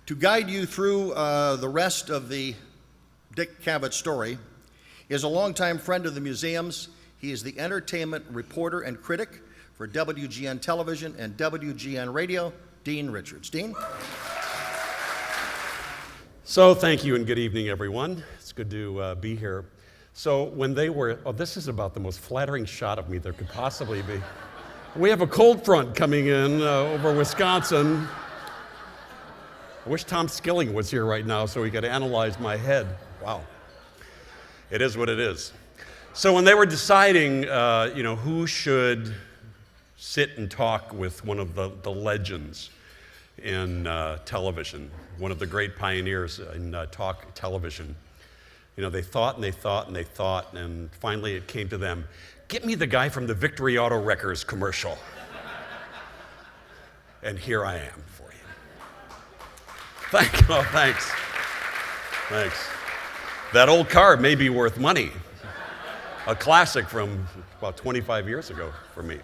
To guide you through the rest of the Dick Cavett story is a longtime friend of the museum's. He is the entertainment reporter and critic for WGN Television and WGN Radio, Dean Richards. Dean? So thank you and good evening, everyone. It's good to be here. So when they were, this is about the most flattering shot of me there could possibly be. We have a cold front coming in over Wisconsin. I wish Tom Skilling was here right now so he could analyze my head. Wow. It is what it is. So when they were deciding, who should sit and talk with one of the legends in television, one of the great pioneers in talk television, they thought and they thought and they thought, and finally it came to them, get me the guy from the Victory Auto Wreckers commercial. And here I am for you. Thanks. That old car may be worth money. A classic from about 25 years ago for me.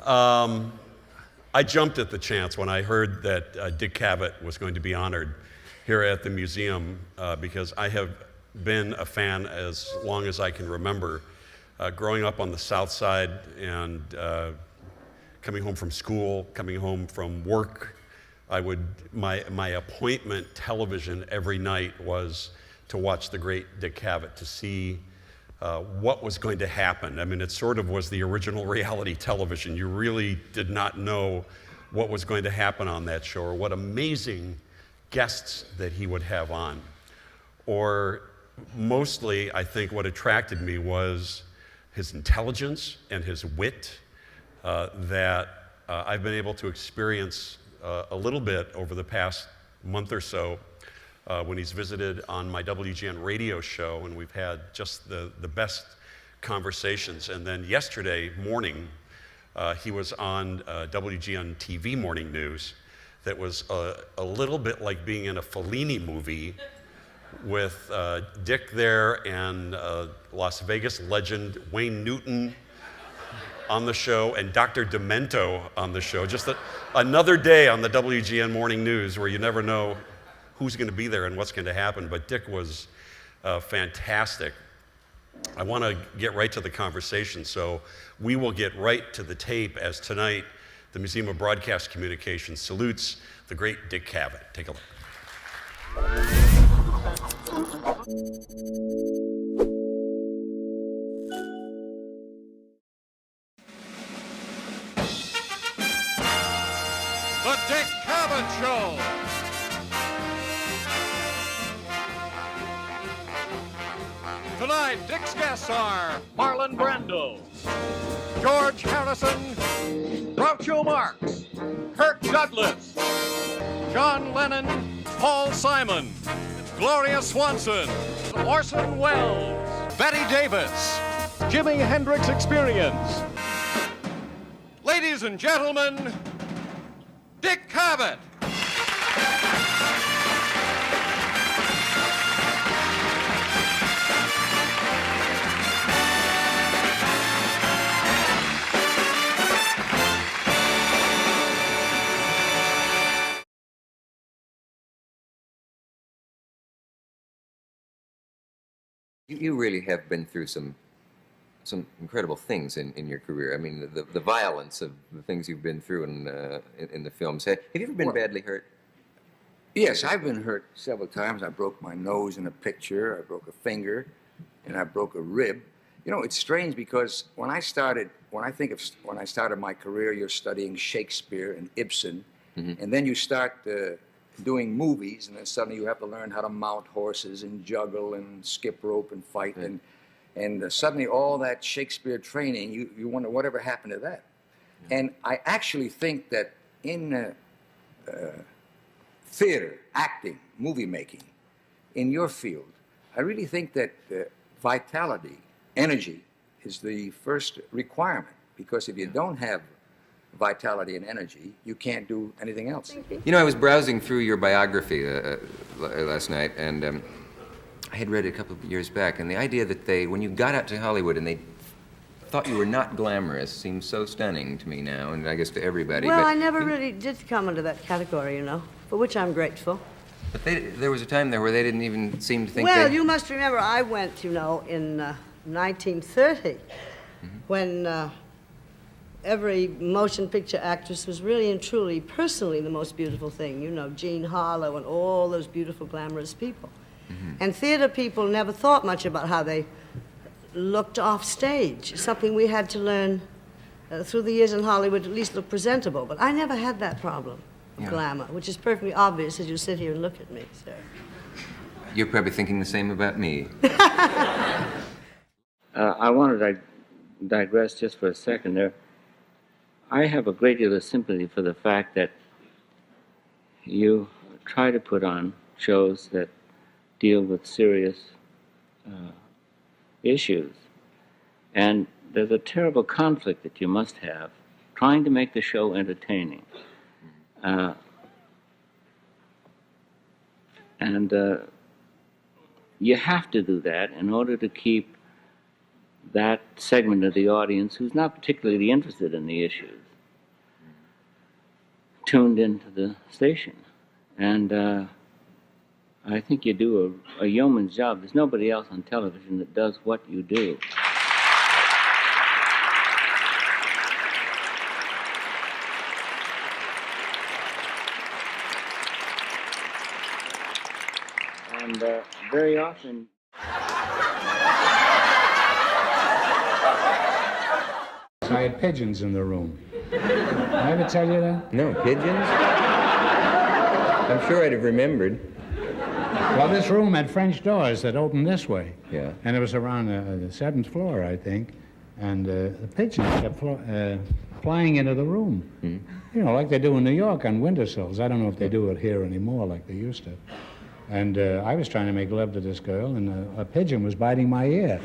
I jumped at the chance when I heard that Dick Cavett was going to be honored here at the museum because I have been a fan as long as I can remember. Growing up on the South Side and coming home from school, coming home from work, my appointment television every night was to watch the great Dick Cavett, to see what was going to happen. I mean, it sort of was the original reality television. You really did not know what was going to happen on that show or what amazing guests that he would have on. Or mostly, I think what attracted me was his intelligence and his wit that I've been able to experience a little bit over the past month or so when he's visited on my WGN radio show, and we've had just the best conversations. And then yesterday morning, he was on WGN TV Morning News that was a little bit like being in a Fellini movie with Dick there and Las Vegas legend Wayne Newton on the show and Dr. Demento on the show. Just another day on the WGN Morning News where you never know who's going to be there and what's going to happen. But Dick was fantastic. I want to get right to the conversation, so we will get right to the tape as tonight the Museum of Broadcast Communications salutes the great Dick Cavett. Take a look. The Dick Cavett Show. Tonight, Dick's guests are Marlon Brando, George Harrison, Groucho Marx, Kirk Douglas, John Lennon, Paul Simon, Gloria Swanson, Orson Welles, Betty Davis, Jimi Hendrix Experience. Ladies and gentlemen, Dick Cavett. You really have been through some incredible things in your career. I mean, the violence of the things you've been through in the films. Have you ever been badly hurt? Yes, I've been hurt several times. I broke my nose in a picture, I broke a finger, and I broke a rib. You know, it's strange because when I started my career, you're studying Shakespeare and Ibsen, and then you start doing movies, and then suddenly you have to learn how to mount horses and juggle and skip rope and fight, and suddenly all that Shakespeare training, you wonder whatever happened to that. And I actually think that in theater, acting, movie making, in your field, I really think that vitality, energy, is the first requirement, because if you don't have vitality and energy, you can't do anything else. You know, I was browsing through your biography last night, and I had read it a couple of years back, and the idea that when you got out to Hollywood and they thought you were not glamorous seems so stunning to me now, and I guess to everybody. Well, I never really did come into that category, you know. for which I'm grateful. But there was a time there where they didn't even seem to think Well, they... you must remember I went, in 1930, when every motion picture actress was really and truly, personally, the most beautiful thing. You know, Jean Harlow and all those beautiful, glamorous people. And theater people never thought much about how they looked off stage, something we had to learn through the years in Hollywood to at least look presentable. But I never had that problem of glamour, which is perfectly obvious as you sit here and look at me, sir. You're probably thinking the same about me. I wanted to digress just for a second there. I have a great deal of sympathy for the fact that you try to put on shows that deal with serious issues. And there's a terrible conflict that you must have trying to make the show entertaining. You have to do that in order to keep that segment of the audience who's not particularly interested in the issues tuned into the station. And I think you do a yeoman's job. There's nobody else on television that does what you do. And very often... I had pigeons in the room. Did I ever tell you that? No, pigeons? I'm sure I'd have remembered. Well, this room had French doors that opened this way. Yeah. And it was around the 7th floor, I think. And the pigeons kept flying into the room. You know, like they do in New York on windowsills. I don't know if they do it here anymore like they used to. And I was trying to make love to this girl, and a pigeon was biting my ear.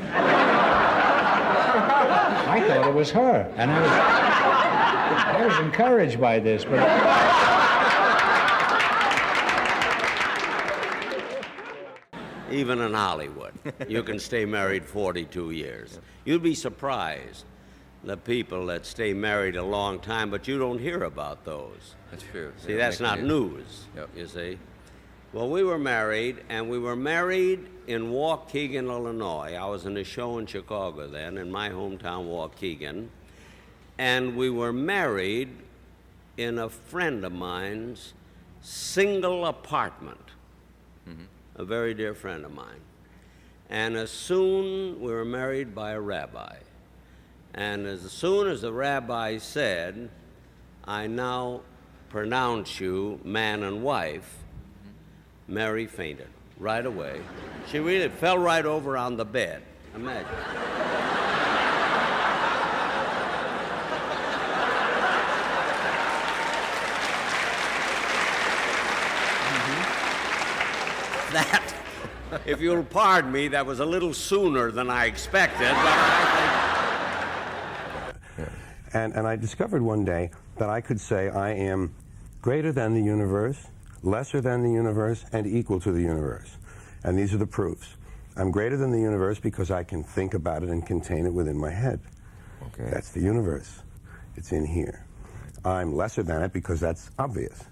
I thought it was her, and I was encouraged by this, but... Even in Hollywood, you can stay married 42 years. You'd be surprised, the people that stay married a long time, but you don't hear about those. That's true. See, that's not news, you see. Well, we were married, and we were married in Waukegan, Illinois. I was in a show in Chicago then, in my hometown, Waukegan. And we were married in a friend of mine's single apartment, a very dear friend of mine. And as soon, we were married by a rabbi. And as soon as the rabbi said, "I now pronounce you man and wife," Mary fainted right away. She really fell right over on the bed. Imagine. That, if you'll pardon me, that was a little sooner than I expected, but I think... And I discovered one day that I could say I am greater than the universe, lesser than the universe, and equal to the universe. And these are the proofs. I'm greater than the universe because I can think about it and contain it within my head. Okay. That's the universe. It's in here. I'm lesser than it because that's obvious.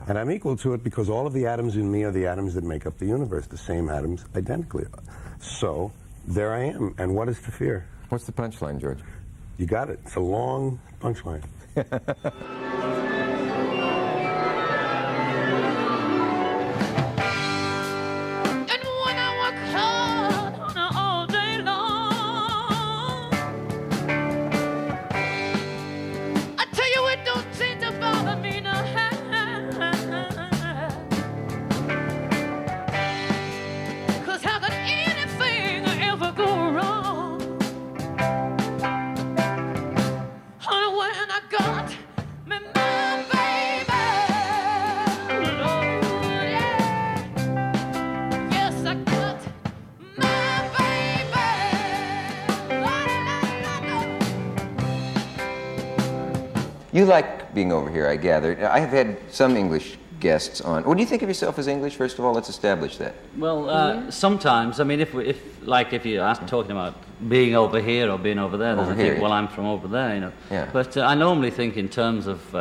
And I'm equal to it because all of the atoms in me are the atoms that make up the universe, the same atoms identically. So there I am. And what is to fear? What's the punchline, George? You got it. It's a long punchline. You like being over here, I gather. I have had some English guests on. What do you think of yourself as English? First of all, let's establish that. Well, sometimes. I mean, if you ask talking about being over here or being over there, then I think, well, I'm from over there, you know. Yeah. But I normally think in terms of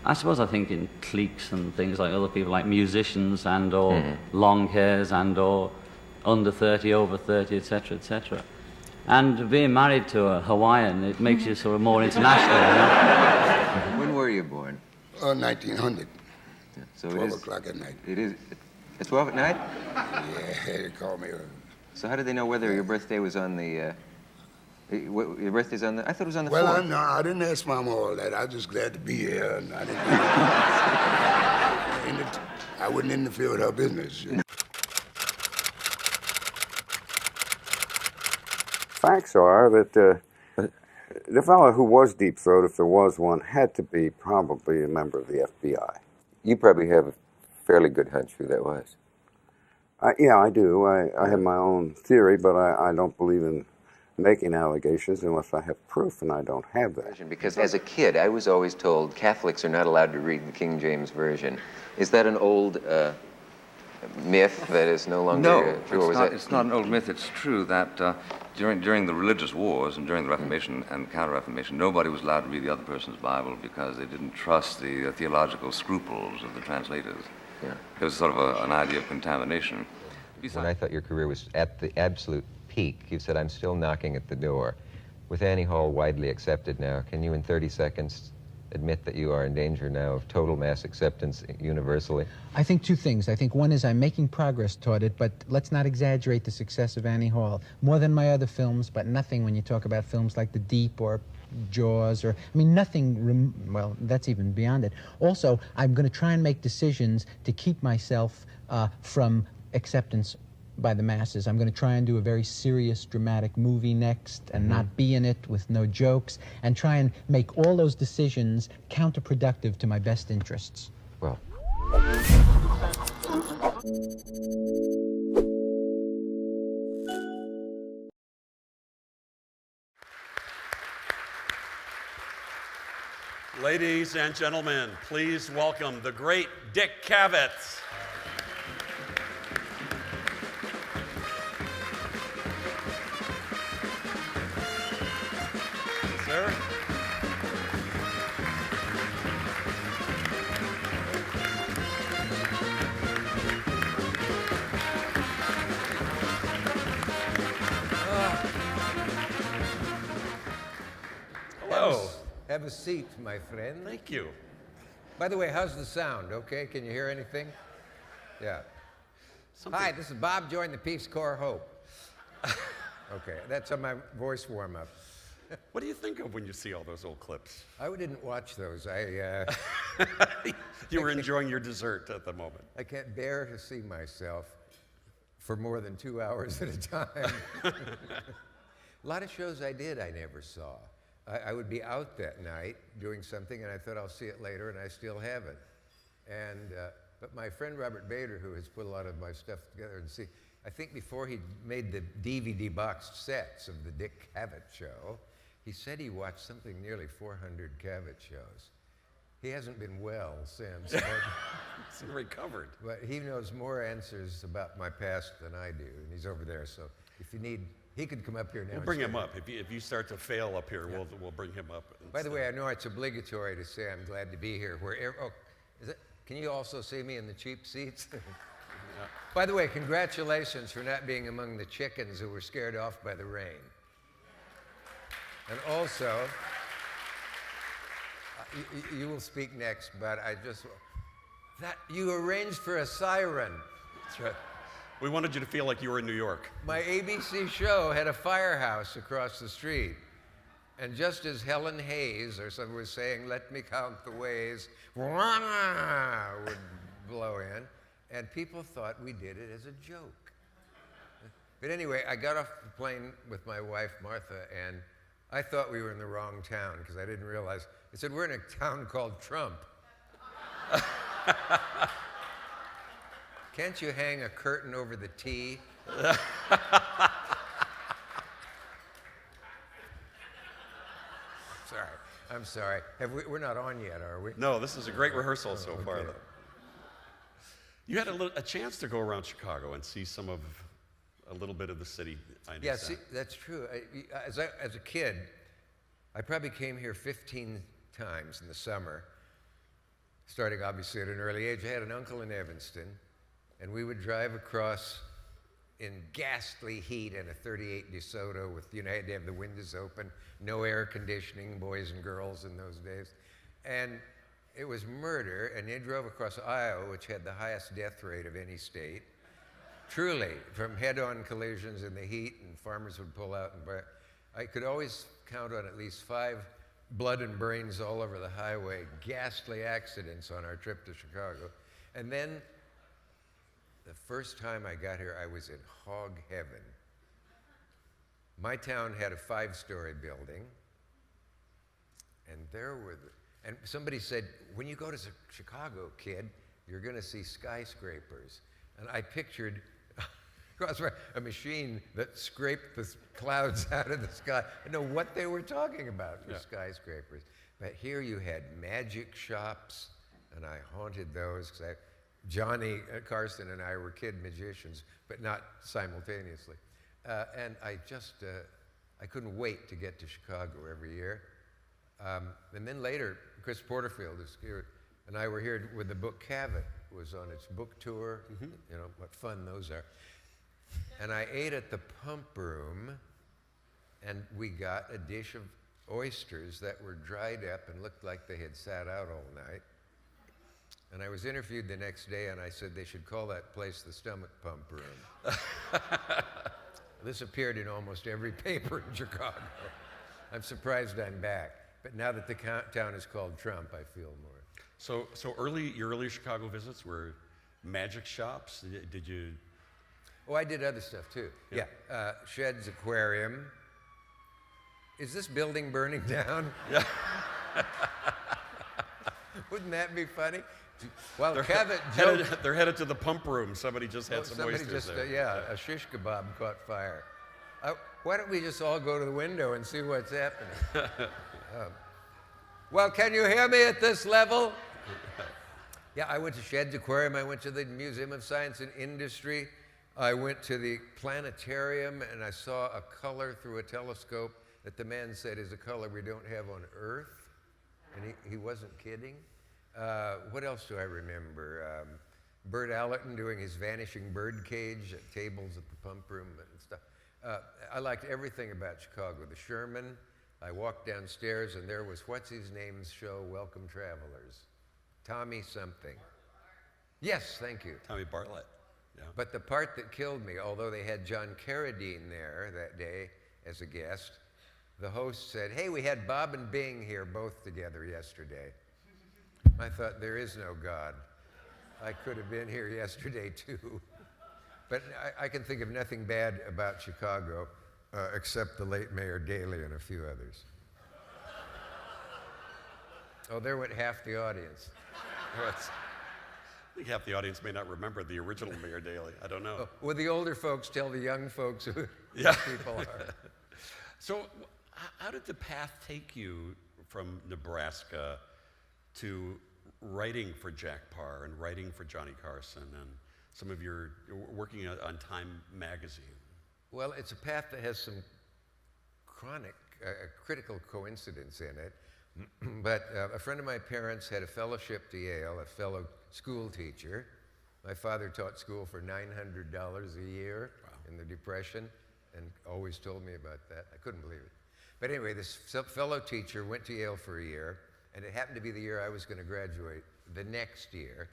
I suppose I think in cliques and things like other people, like musicians and or long hairs and or under 30, over 30, etc., etc. And being married to a Hawaiian, it makes you sort of more international, you know? When were you born? 1900. Yeah, so 12 o'clock at night. It is. At 12 at night? Yeah, they call me. So how did they know whether your birthday was on the? Your birthday's on the. I thought it was on the 4th. Well, no, I didn't ask Mama all that. I was just glad to be here, and I didn't. I wouldn't interfere with her business. You know? Facts are that the fellow who was Deep Throat, if there was one, had to be probably a member of the FBI. You probably have a fairly good hunch who that was. Yeah, I do. I have my own theory, but I don't believe in making allegations unless I have proof, and I don't have that. Because as a kid, I was always told Catholics are not allowed to read the King James Version. Is that an old myth that is no longer true? No, it's not an old myth. It's true that during the religious wars and during the Reformation and Counter-Reformation, nobody was allowed to read the other person's Bible because they didn't trust the theological scruples of the translators. Yeah. There was sort of an idea of contamination. When I thought your career was at the absolute peak, you said, I'm still knocking at the door. With Annie Hall widely accepted now, can you in 30 seconds admit that you are in danger now of total mass acceptance universally? I think two things. I think one is I'm making progress toward it, but let's not exaggerate the success of Annie Hall. More than my other films, but nothing when you talk about films like The Deep or Jaws, or, I mean, nothing, well, that's even beyond it. Also, I'm going to try and make decisions to keep myself from acceptance by the masses. I'm going to try and do a very serious, dramatic movie next and not be in it with no jokes, and try and make all those decisions counterproductive to my best interests. Well. Ladies and gentlemen, please welcome the great Dick Cavett. Sir? Hello. Have a seat, my friend. Thank you. By the way, how's the sound? Okay, can you hear anything? Yeah. Hi, this is Bob Joyne, the Peace Corps Hope. Okay, that's on my voice warm-up. What do you think of when you see all those old clips? I didn't watch those. You were enjoying your dessert at the moment. I can't bear to see myself for more than 2 hours at a time. A lot of shows I did I never saw. I would be out that night doing something, and I thought I'll see it later, and I still haven't. And but my friend Robert Bader, who has put a lot of my stuff together, and see, I think before he made the DVD boxed sets of the Dick Cavett show, he said he watched something nearly 400 Cavett shows. He hasn't been well since. He's recovered. But he knows more answers about my past than I do, and he's over there. So if you need, he could come up here now. We'll bring him up. If you start to fail up here, we'll bring him up. By the way, I know it's obligatory to say I'm glad to be here. Can you also see me in the cheap seats? By the way, congratulations for not being among the chickens who were scared off by the rain. And also, you will speak next, but you arranged for a siren. That's right. We wanted you to feel like you were in New York. My ABC show had a firehouse across the street. And just as Helen Hayes or someone was saying, "Let me count the ways," would blow in, and people thought we did it as a joke. But anyway, I got off the plane with my wife, Martha, and I thought we were in the wrong town because I didn't realize. They said, "We're in a town called Trump." Can't you hang a curtain over the T? Sorry, I'm sorry. We're not on yet, are we? No, this is a great rehearsal so far, though. You had a chance to go around Chicago and see a little bit of the city, I understand. Yeah, see, that's true. As a kid, I probably came here 15 times in the summer. starting obviously at an early age. I had an uncle in Evanston, and we would drive across in ghastly heat in a 38 DeSoto with, you had to have the windows open, no air conditioning, boys and girls in those days. And it was murder, and they drove across Iowa, which had the highest death rate of any state. Truly, from head-on collisions in the heat, and farmers would pull out. And I could always count on at least 5 blood and brains all over the highway, ghastly accidents on our trip to Chicago. And then the first time I got here, I was in hog heaven. My town had a 5-story building, and and somebody said, when you go to Chicago, kid, you're going to see skyscrapers. And I pictured a machine that scraped the clouds out of the sky. I didn't know what they were talking about for skyscrapers. But here you had magic shops, and I haunted those because Johnny Carson and I were kid magicians, but not simultaneously. And I couldn't wait to get to Chicago every year. And then later, Chris Porterfield and I were here with the book Cavett, was on its book tour. What fun those are. And I ate at the pump room, and we got a dish of oysters that were dried up and looked like they had sat out all night. And I was interviewed the next day, and I said they should call that place the Stomach Pump Room. This appeared in almost every paper in Chicago. I'm surprised I'm back. But now that the town is called Trump, I feel more. So your early Chicago visits were magic shops? Did you? Oh, I did other stuff too. Yeah. Shed's Aquarium. Is this building burning down? Yeah. Wouldn't that be funny? Well, they're Cavett they're headed to the pump room. Somebody just had some oysters there. A shish kebab caught fire. Why don't we just all go to the window and see what's happening? Well, can you hear me at this level? Yeah, I went to Shed's Aquarium. I went to the Museum of Science and Industry. I went to the planetarium, and I saw a color through a telescope that the man said is a color we don't have on Earth. And he wasn't kidding. What else do I remember? Bert Allerton doing his vanishing bird cage at tables at the pump room and stuff. I liked everything about Chicago. The Sherman. I walked downstairs, and there was what's-his-name's show, Welcome Travelers. Tommy something. Yes, thank you. Tommy Bartlett. Yeah. But the part that killed me, although they had John Carradine there that day as a guest, the host said, hey, we had Bob and Bing here both together yesterday. I thought, there is no God. I could have been here yesterday, too. But I can think of nothing bad about Chicago except the late Mayor Daley and a few others. Oh, there went half the audience. I think half the audience may not remember the original Mayor Daley. I don't know. Well, the older folks tell the young folks who people are. So how did the path take you from Nebraska to writing for Jack Parr and writing for Johnny Carson and some of your working on Time magazine? Well, it's a path that has some critical coincidence in it. But a friend of my parents had a fellowship to Yale, a fellow school teacher. My father taught school for $900 a year in the Depression and always told me about that. I couldn't believe it. But anyway, this fellow teacher went to Yale for a year, and it happened to be the year I was going to graduate the next year.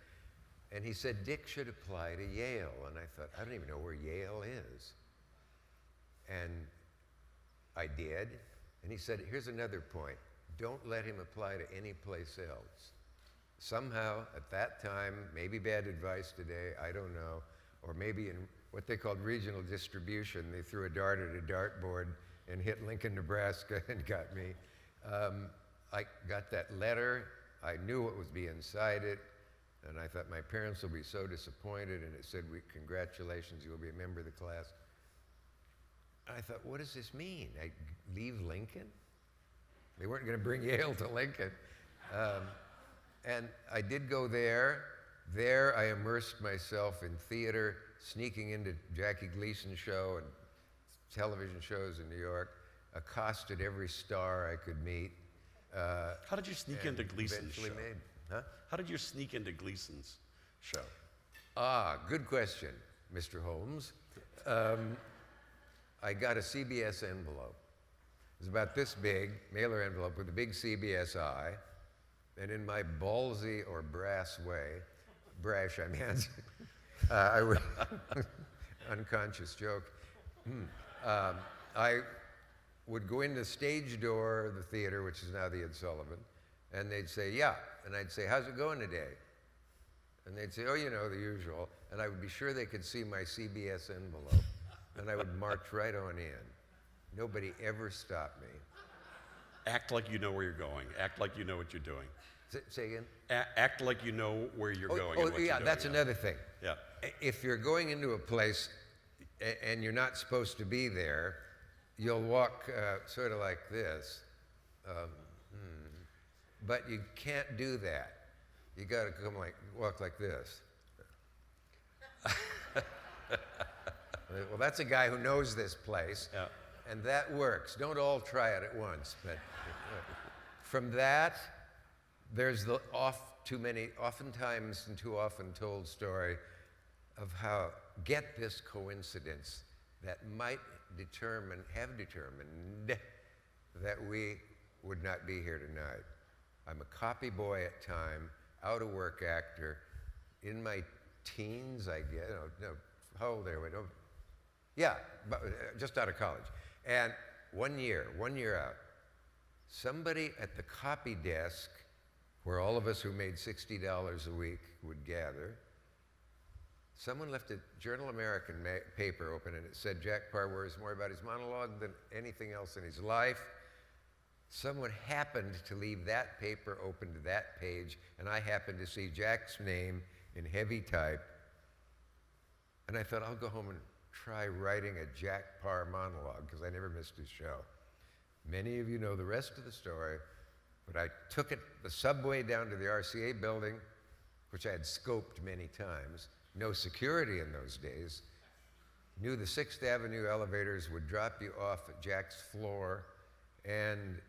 And he said, Dick should apply to Yale. And I thought, I don't even know where Yale is. And I did. And he said, here's another point. Don't let him apply to any place else. Somehow, at that time, maybe bad advice today, I don't know, or maybe in what they called regional distribution, they threw a dart at a dartboard and hit Lincoln, Nebraska, and got me. I got that letter. I knew what would be inside it. And I thought, my parents will be so disappointed. And it said, congratulations, you'll be a member of the class. And I thought, what does this mean? I leave Lincoln? They weren't going to bring Yale to Lincoln. And I did go there. There I immersed myself in theater, sneaking into Jackie Gleason's show and television shows in New York, accosted every star I could meet. How did you sneak into Gleason's show? Huh? How did you sneak into Gleason's show? Ah, good question, Mr. Holmes. I got a CBS envelope. It was about this big, mailer envelope with a big CBS eye, and in my ballsy or brash, I mean, I would, unconscious joke, I would go in the stage door of the theater, which is now the Ed Sullivan, and they'd say, yeah, and I'd say, how's it going today? And they'd say, oh, you know, the usual, and I would be sure they could see my CBS envelope, and I would march right on in. Nobody ever stopped me. Act like you know where you're going. Act like you know what you're doing. Say again? Act like you know where you're going. And what yeah, you're doing. that's another thing. Yeah. If you're going into a place and you're not supposed to be there, you'll walk sort of like this. But you can't do that. You got to walk like this. Well, that's a guy who knows this place, Yeah. and that works. Don't all try it at once. But from that, there's the oftentimes and too often told story of how get this coincidence that might have determined that we would not be here tonight. I'm a copy boy at time, out of work actor, in my teens, I guess. No, how old are we? No, yeah, but, just out of college. And 1 year out, somebody at the copy desk, where all of us who made $60 a week would gather, someone left a Journal American paper open, and it said Jack Parr worries more about his monologue than anything else in his life. Someone happened to leave that paper open to that page, and I happened to see Jack's name in heavy type. And I thought, I'll go home and try writing a Jack Parr monologue, because I never missed his show. Many of you know the rest of the story, but I took the subway down to the RCA building, which I had scoped many times. No security in those days. Knew the 6th Avenue elevators would drop you off at Jack's floor, and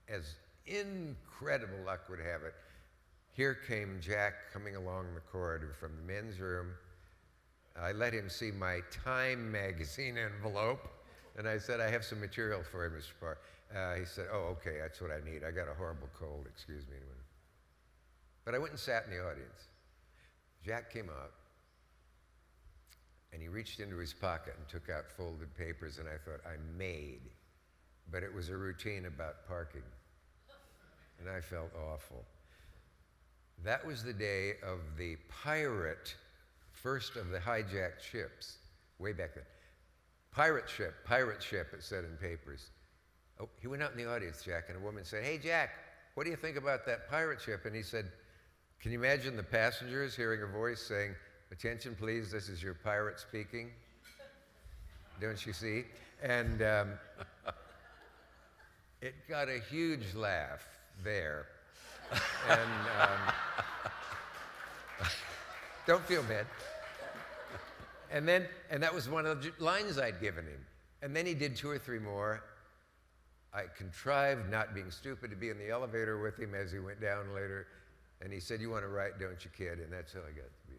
as incredible luck would have it, here came Jack coming along the corridor from the men's room. I let him see my Time magazine envelope, and I said, I have some material for you, Mr. Parr. He said, oh, okay, that's what I need. I got a horrible cold, excuse me. But I went and sat in the audience. Jack came out, and he reached into his pocket and took out folded papers, and I thought, I'm made. But it was a routine about parking, and I felt awful. That was the day of the first of the hijacked ships, way back then. Pirate ship, it said in papers. Oh, he went out in the audience, Jack, and a woman said, hey, Jack, what do you think about that pirate ship? And he said, can you imagine the passengers hearing a voice saying, attention, please, this is your pirate speaking? Don't you see? And it got a huge laugh there. And don't feel bad. And that was one of the lines I'd given him. And then he did 2 or 3 more. I contrived, not being stupid, to be in the elevator with him as he went down later. And he said, you want to write, don't you, kid? And that's how I got to be.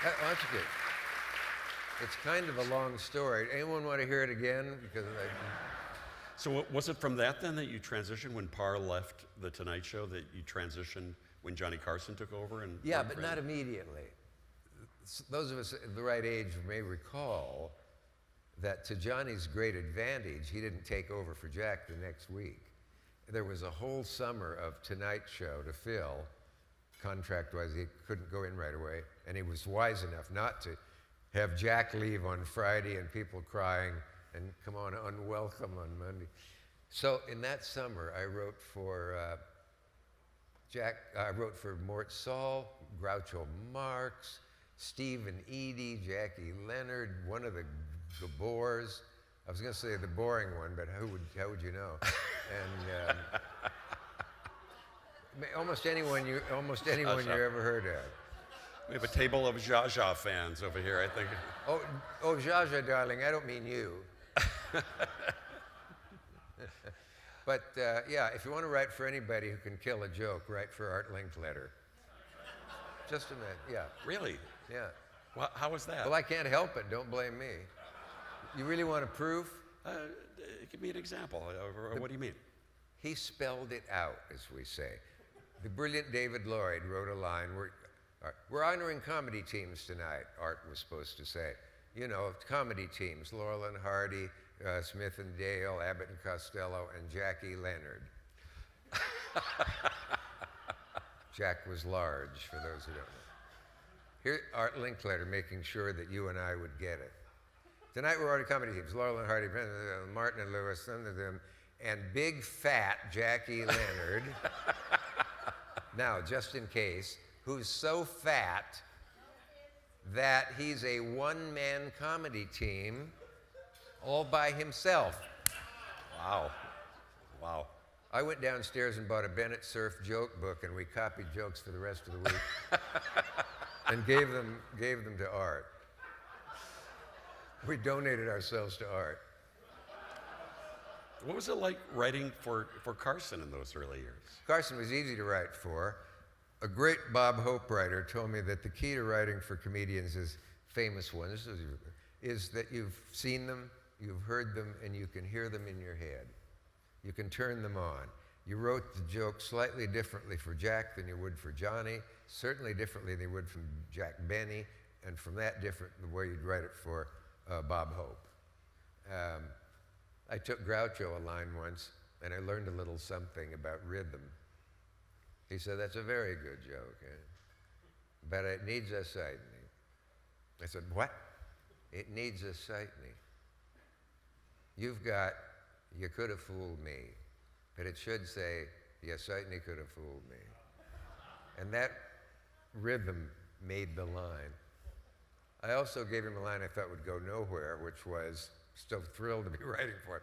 That's good. It's kind of a long story. Anyone want to hear it again? So was it from that then that you transitioned when Parr left The Tonight Show, that you transitioned when Johnny Carson took over? Yeah, but not immediately. Those of us at the right age may recall that to Johnny's great advantage, he didn't take over for Jack the next week. There was a whole summer of Tonight Show to fill. Contract-wise, he couldn't go in right away, and he was wise enough not to have Jack leave on Friday and people crying and come on unwelcome on Monday. So in that summer, I wrote for I wrote for Mort Saul, Groucho Marx, Steve and Edie, Jackie Leonard, one of the Gabors. I was going to say the boring one, but how would you know? And almost anyone you ever heard of. We have a table of Zsa Zsa fans over here, I think. Oh, Zsa Zsa, darling, I don't mean you. But yeah, if you want to write for anybody who can kill a joke, write for Art Linkletter. Just a minute, yeah. Really? Yeah. Well, how was that? Well, I can't help it. Don't blame me. You really want a proof? Give me an example. What do you mean? He spelled it out, as we say. The brilliant David Lloyd wrote a line, we're honoring comedy teams tonight, Art was supposed to say. You know, comedy teams, Laurel and Hardy, Smith and Dale, Abbott and Costello, and Jackie Leonard. Jack was large, for those who don't know. Here, Art Linkletter making sure that you and I would get it. Tonight we're honoring comedy teams, Laurel and Hardy, Martin and Lewis, some of them, and big fat Jackie Leonard. Now, just in case, who's so fat that he's a one-man comedy team all by himself. Wow. Wow. I went downstairs and bought a Bennett Cerf joke book, and we copied jokes for the rest of the week and gave them to Art. We donated ourselves to Art. What was it like writing for Carson in those early years? Carson was easy to write for. A great Bob Hope writer told me that the key to writing for comedians is famous ones, is that you've seen them, you've heard them, and you can hear them in your head. You can turn them on. You wrote the joke slightly differently for Jack than you would for Johnny, certainly differently than you would from Jack Benny, and from that different the way you'd write it for Bob Hope. I took Groucho a line once, and I learned a little something about rhythm. He said, that's a very good joke, but it needs a sightning. I said, what? It needs a sightning. You've got, you could have fooled me, but it should say, you certainly could have fooled me. And that rhythm made the line. I also gave him a line I thought would go nowhere, which was, still thrilled to be writing for it.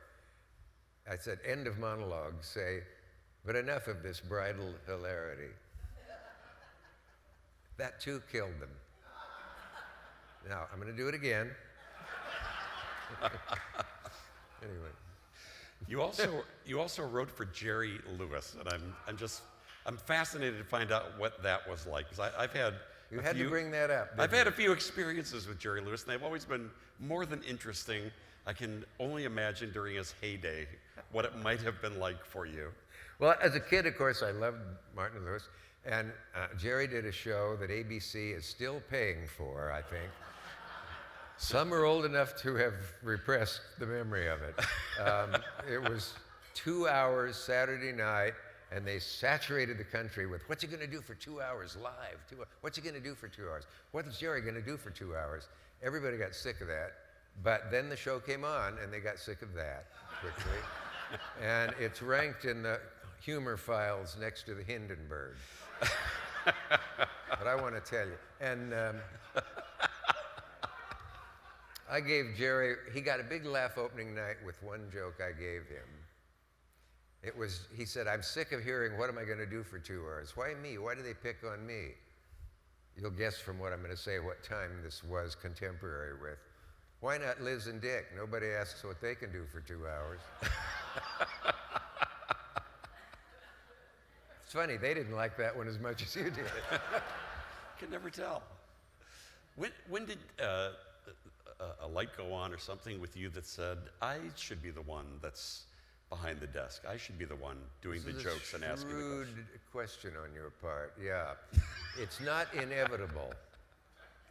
I said, end of monologue, say, but enough of this bridal hilarity. That too killed them. Now, I'm going to do it again. Anyway. You also wrote for Jerry Lewis, and I'm fascinated to find out what that was like, because I've had You had to bring that up. I've had a few experiences with Jerry Lewis, and they've always been more than interesting. I can only imagine during his heyday what it might have been like for you. Well, as a kid, of course, I loved Martin Lewis, and Jerry did a show that ABC is still paying for, I think. Some are old enough to have repressed the memory of it. It was 2 hours Saturday night, and they saturated the country with, what's he going to do for 2 hours live? What's he going to do for 2 hours? What's Jerry going to do for 2 hours? Everybody got sick of that. But then the show came on, and they got sick of that quickly. And it's ranked in the humor files next to the Hindenburg. But I want to tell you. And I gave Jerry, he got a big laugh opening night with one joke I gave him. It was, he said, I'm sick of hearing, what am I going to do for 2 hours? Why me? Why do they pick on me? You'll guess from what I'm going to say what time this was contemporary with. Why not Liz and Dick? Nobody asks what they can do for 2 hours. It's funny, they didn't like that one as much as you did. Can never tell. When did a light go on or something with you that said, I should be the one that's behind the desk. I should be the one doing the jokes and asking the questions. Shrewd question on your part, yeah. It's not inevitable.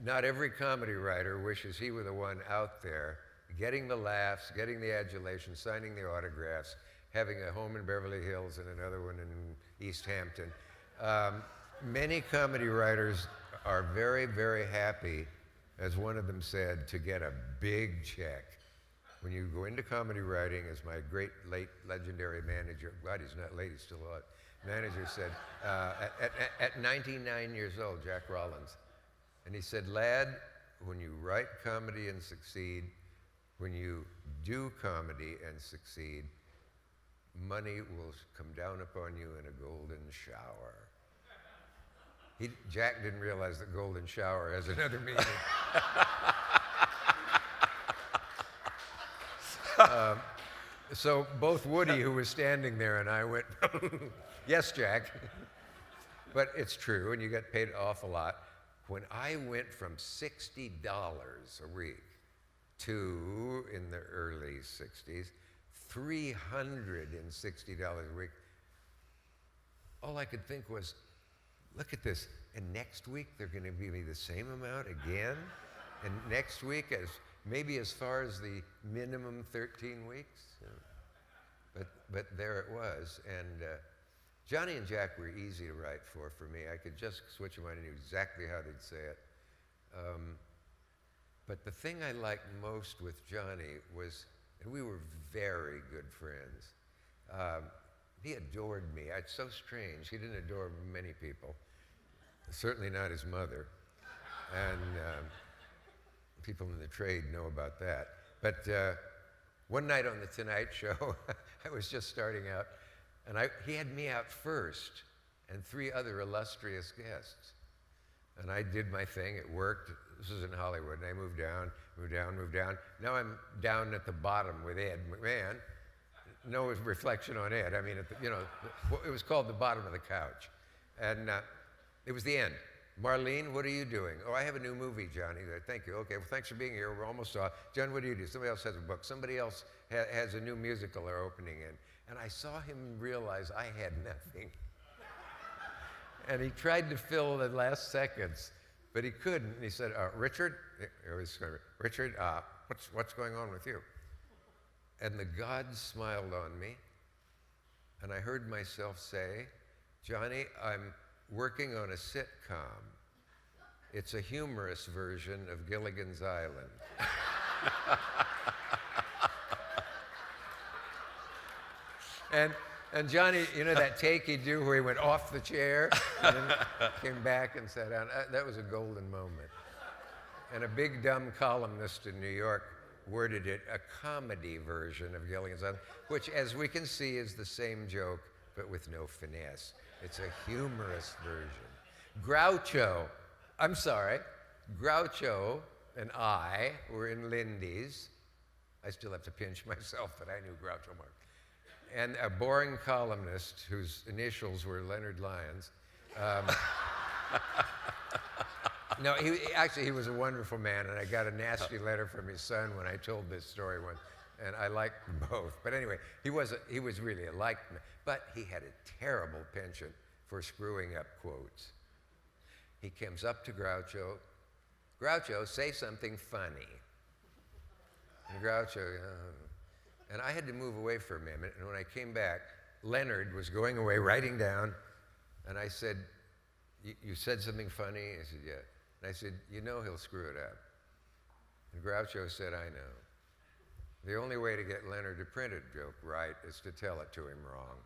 Not every comedy writer wishes he were the one out there getting the laughs, getting the adulation, signing the autographs, having a home in Beverly Hills and another one in East Hampton. Many comedy writers are very, very happy, as one of them said, to get a big check. When you go into comedy writing, as my great late legendary manager, God, he's not late, he's still alive, manager said, at 99 years old, Jack Rollins, and he said, lad, when you write comedy and succeed, when you do comedy and succeed, money will come down upon you in a golden shower. Jack didn't realize that golden shower has another meaning. So both Woody, who was standing there, and I went, yes, Jack. But it's true, and you get paid an awful lot. When I went from $60 a week to, in the early 60s, $360 a week, all I could think was, look at this. And next week, they're going to give me the same amount again? And next week, maybe as far as the minimum 13 weeks? But there it was. And Johnny and Jack were easy to write for me. I could just switch them on and knew exactly how they'd say it. But the thing I liked most with Johnny was, and we were very good friends, he adored me. It's so strange. He didn't adore many people, certainly not his mother. And people in the trade know about that. But one night on The Tonight Show, I was just starting out, and he had me out first and 3 other illustrious guests. And I did my thing. It worked. This was in Hollywood. And I moved down, moved down, moved down. Now I'm down at the bottom with Ed McMahon. No reflection on Ed. I mean, it was called the bottom of the couch. And it was the end. Marlene, what are you doing? Oh, I have a new movie, Johnny. Thank you. Okay, well, thanks for being here. We're almost off. John, what do you do? Somebody else has a book. Somebody else has a new musical they're opening in. And I saw him realize I had nothing. And he tried to fill the last seconds, but he couldn't. And he said, Richard, Richard, what's going on with you? And the gods smiled on me, and I heard myself say, Johnny, I'm working on a sitcom. It's a humorous version of Gilligan's Island. And Johnny, you know that take he'd do where he went off the chair and then came back and sat down? That was a golden moment. And a big dumb columnist in New York worded it a comedy version of Gilligan's Island, which, as we can see, is the same joke, but with no finesse. It's a humorous version. Groucho and I were in Lindy's. I still have to pinch myself that I knew Groucho Marx. And a boring columnist whose initials were Leonard Lyons. No, he was a wonderful man, and I got a nasty letter from his son when I told this story once, and I liked them both. But anyway, he was really a liked man, but he had a terrible penchant for screwing up quotes. He comes up to Groucho, say something funny. And Groucho, and I had to move away for a minute, and when I came back, Leonard was going away, writing down, and I said, you said something funny? He said, yeah. And I said, you know he'll screw it up. And Groucho said, I know. The only way to get Leonard to print a joke right is to tell it to him wrong.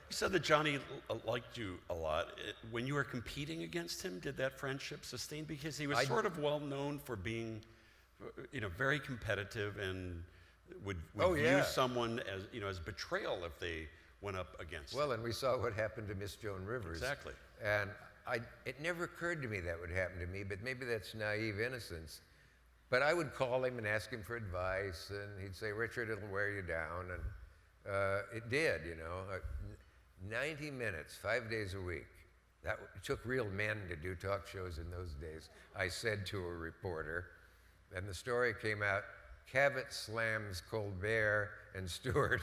You said that Johnny liked you a lot. When you were competing against him, did that friendship sustain? Because he was sort of well known for being, very competitive and would view someone as betrayal if they went up against him. Well, and we saw what happened to Miss Joan Rivers. Exactly. And it never occurred to me that would happen to me, but maybe that's naive innocence. But I would call him and ask him for advice, and he'd say, Richard, it'll wear you down. And it did, 90 minutes, 5 days a week. It took real men to do talk shows in those days, I said to a reporter. And the story came out, Cavett slams Colbert and Stewart.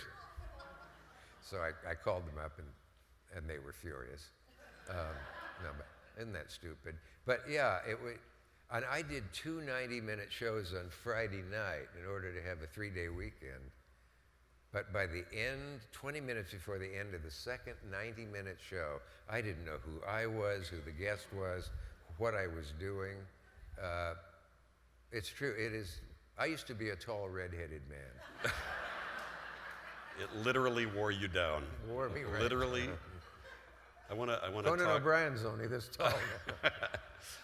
So I called them up, and they were furious. No, but isn't that stupid? But yeah, and I did 2 90-minute shows on Friday night in order to have a 3-day weekend. But by the end, 20 minutes before the end of the second 90-minute show, I didn't know who I was, who the guest was, what I was doing. It's true. I used to be a tall, red-headed man. It literally wore you down. Wore me right literally. down. I want to Conan talk. O'Brien's only this tall.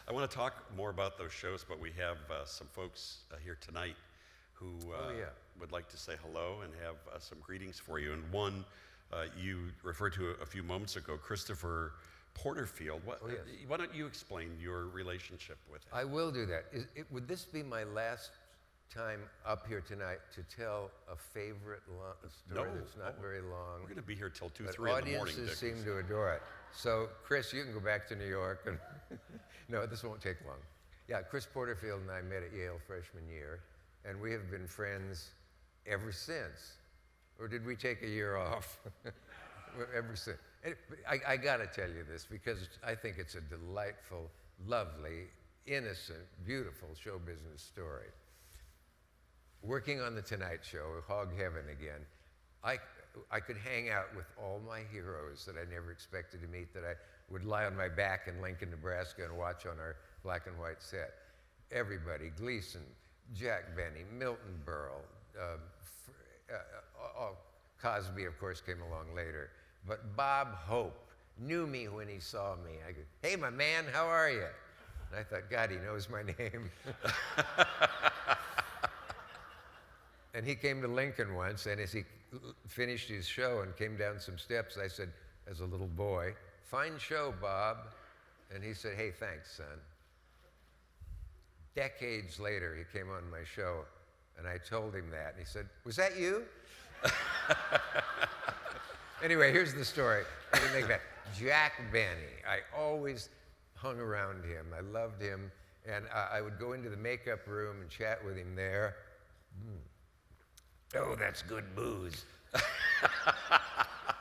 I want to talk more about those shows, but we have some folks here tonight who would like to say hello and have some greetings for you. And one you referred to a few moments ago, Christopher Porterfield. Oh, yes. Why don't you explain your relationship with him? I will do that. Would this be my last time up here tonight to tell a favorite story that's not very long? We're going to be here till 2, but 3 in the morning, audiences Dick. seem to adore it. So, Chris, you can go back to New York. And no, this won't take long. Yeah, Chris Porterfield and I met at Yale freshman year, and we have been friends ever since. Or did we take a year off? Ever since. I got to tell you this because I think it's a delightful, lovely, innocent, beautiful show business story. Working on The Tonight Show, hog heaven again, I could hang out with all my heroes that I never expected to meet, that I would lie on my back in Lincoln, Nebraska and watch on our black and white set. Everybody, Gleason, Jack Benny, Milton Berle, Cosby, of course, came along later. But Bob Hope knew me when he saw me. I go, "Hey, my man, how are you?" And I thought, God, he knows my name. And he came to Lincoln once, and as he finished his show and came down some steps, I said, as a little boy, "Fine show, Bob." And he said, "Hey, thanks, son." Decades later, he came on my show, and I told him that, and he said, "Was that you?" Anyway, here's the story. I can make that. Jack Benny. I always hung around him. I loved him, and I would go into the makeup room and chat with him there. Oh, that's good booze.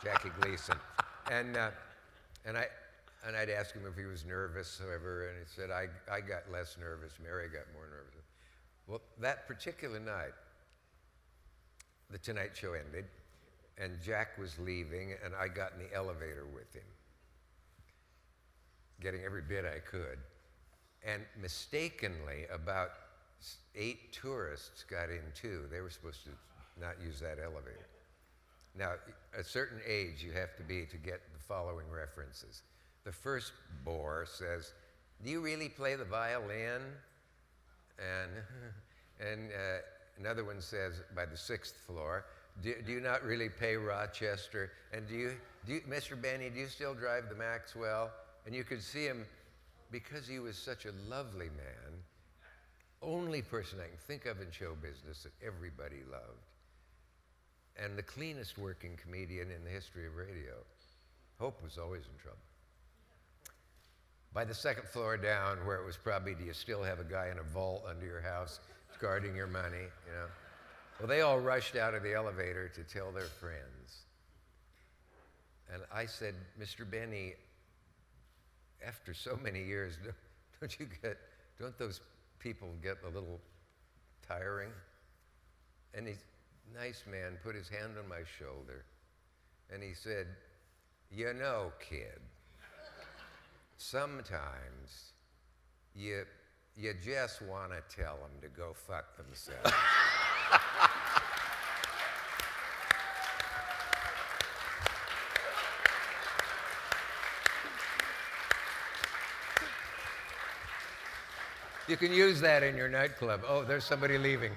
Jackie Gleason. And I'd ask him if he was nervous, however, and he said, I got less nervous. Mary got more nervous. Well, that particular night, The Tonight Show ended, and Jack was leaving, and I got in the elevator with him, getting every bit I could. And mistakenly, about 8 tourists got in too. They were supposed to not use that elevator. Now, at a certain age you have to be to get the following references. The first bore says, "Do you really play the violin?" And another one says, by the 6th floor, do you not really pay Rochester? And do you, Mr. Benny, do you still drive the Maxwell? And you could see him, because he was such a lovely man, only person I can think of in show business that everybody loved, and the cleanest working comedian in the history of radio. Hope was always in trouble. By the 2nd floor down, where it was probably, do you still have a guy in a vault under your house guarding your money, you know? Well, they all rushed out of the elevator to tell their friends. And I said, "Mr. Benny, after so many years, don't those people get a little tiring?" And he's nice man put his hand on my shoulder, and he said, "You know, kid, sometimes you just want to tell them to go fuck themselves." You can use that in your nightclub. Oh, there's somebody leaving.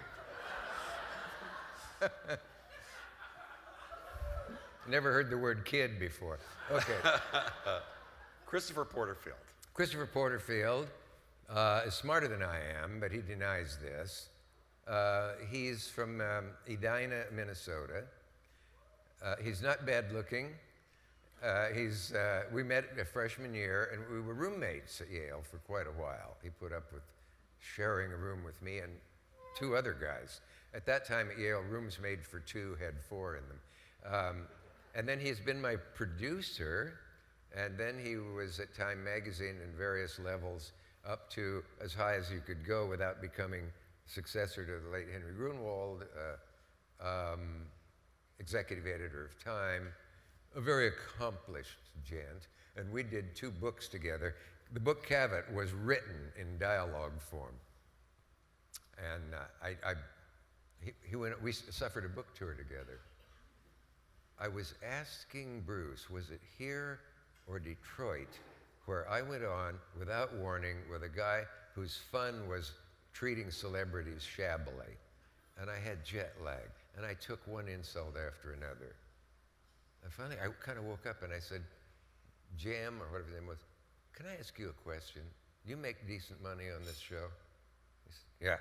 Never heard the word kid before. Okay. Christopher Porterfield. Christopher Porterfield is smarter than I am, but he denies this. He's from Edina, Minnesota. He's not bad looking. We met a freshman year, and we were roommates at Yale for quite a while. He put up with sharing a room with me and 2 other guys. At that time at Yale, rooms made for 2 had 4 in them. And then he's been my producer, and then he was at Time Magazine in various levels, up to as high as you could go without becoming successor to the late Henry Grunwald, executive editor of Time, a very accomplished gent, and we did 2 books together. The book Cavett was written in dialogue form, and we suffered a book tour together. I was asking Bruce, was it here or Detroit, where I went on without warning with a guy whose fun was treating celebrities shabbily, and I had jet lag, and I took one insult after another. And finally, I kind of woke up and I said, Jim, or whatever his name was, can I ask you a question? You make decent money on this show? He said, yeah.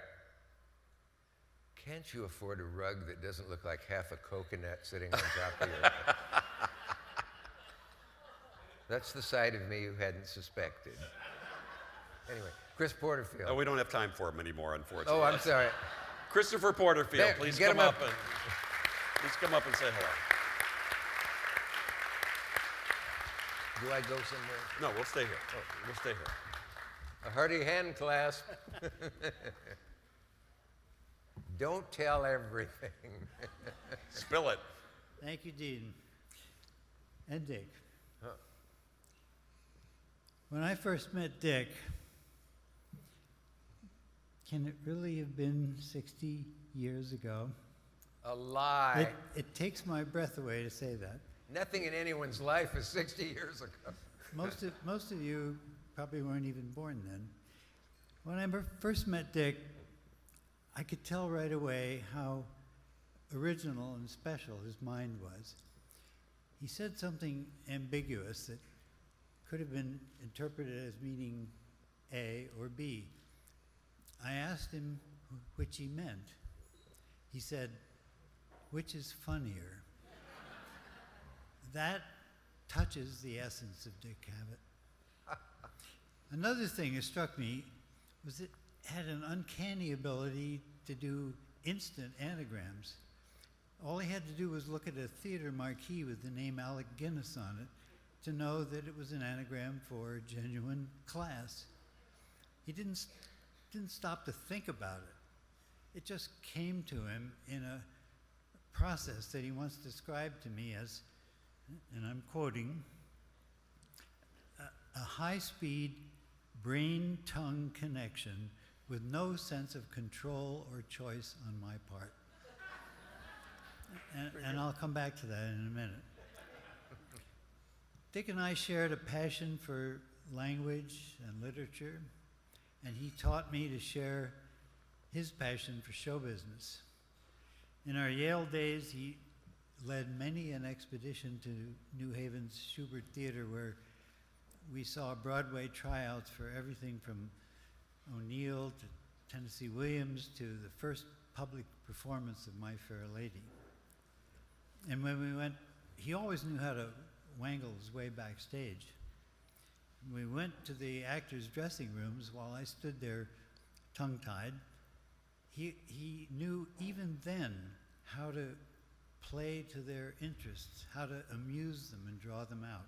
Can't you afford a rug that doesn't look like half a coconut sitting on top of your head? That's the side of me you hadn't suspected. Anyway, Chris Porterfield. Oh, we don't have time for him anymore, unfortunately. Oh, I'm sorry. Christopher Porterfield, There, please get come him up up. and please come up and say hello. Do I go somewhere? No, we'll stay here. We'll stay here. A hearty hand clasp. Don't tell everything. Spill it. Thank you, Dean. And Dick. Huh. When I first met Dick, can it really have been 60 years ago? A lie. It takes my breath away to say that. Nothing in anyone's life is 60 years ago. Most of you probably weren't even born then. When I first met Dick, I could tell right away how original and special his mind was. He said something ambiguous that could have been interpreted as meaning A or B. I asked him which he meant. He said, which is funnier? That touches the essence of Dick Cavett. Another thing that struck me was it had an uncanny ability to do instant anagrams. All he had to do was look at a theater marquee with the name Alec Guinness on it to know that it was an anagram for genuine class. He didn't stop to think about it. It just came to him in a process that he once described to me as, and I'm quoting, a high-speed brain-tongue connection with no sense of control or choice on my part. And I'll come back to that in a minute. Dick and I shared a passion for language and literature, and he taught me to share his passion for show business. In our Yale days, he led many an expedition to New Haven's Shubert Theater, where we saw Broadway tryouts for everything from O'Neill to Tennessee Williams to the first public performance of My Fair Lady. And when we went, he always knew how to wangle his way backstage. We went to the actors' dressing rooms while I stood there tongue-tied. He knew even then how to play to their interests, how to amuse them and draw them out.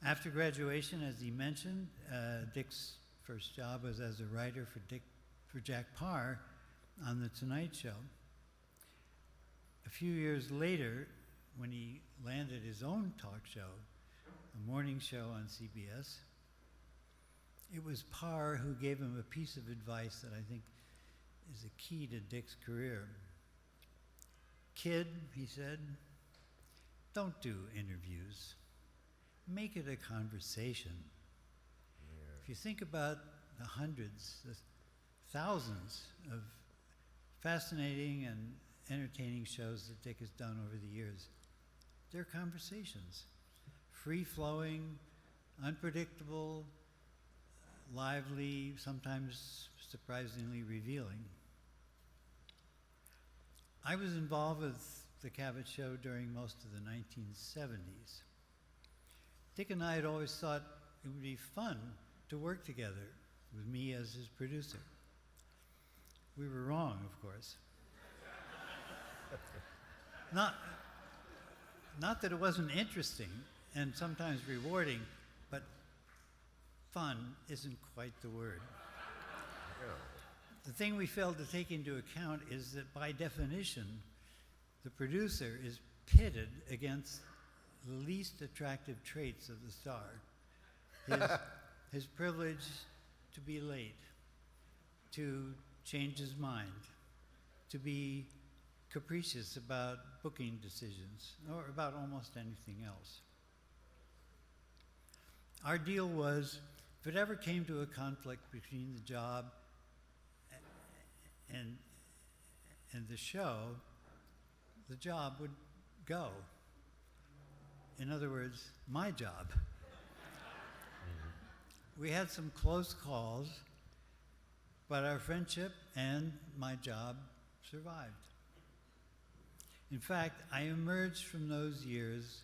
After graduation, as he mentioned, Dick's first job was as a writer for Jack Parr on The Tonight Show. A few years later, when he landed his own talk show, a morning show on CBS, it was Parr who gave him a piece of advice that I think is a key to Dick's career. Kid, he said, don't do interviews. Make it a conversation. Yeah. If you think about the hundreds, the thousands of fascinating and entertaining shows that Dick has done over the years, they're conversations. Free-flowing, unpredictable, lively, sometimes surprisingly revealing. I was involved with the Cavett Show during most of the 1970s. Dick and I had always thought it would be fun to work together with me as his producer. We were wrong, of course. Not that it wasn't interesting and sometimes rewarding, but fun isn't quite the word. The thing we failed to take into account is that by definition, the producer is pitted against the least attractive traits of the star. His privilege to be late, to change his mind, to be capricious about booking decisions, or about almost anything else. Our deal was, if it ever came to a conflict between the job and the show, the job would go. in other words, my job. We had some close calls, but our friendship and my job survived. In fact, I emerged from those years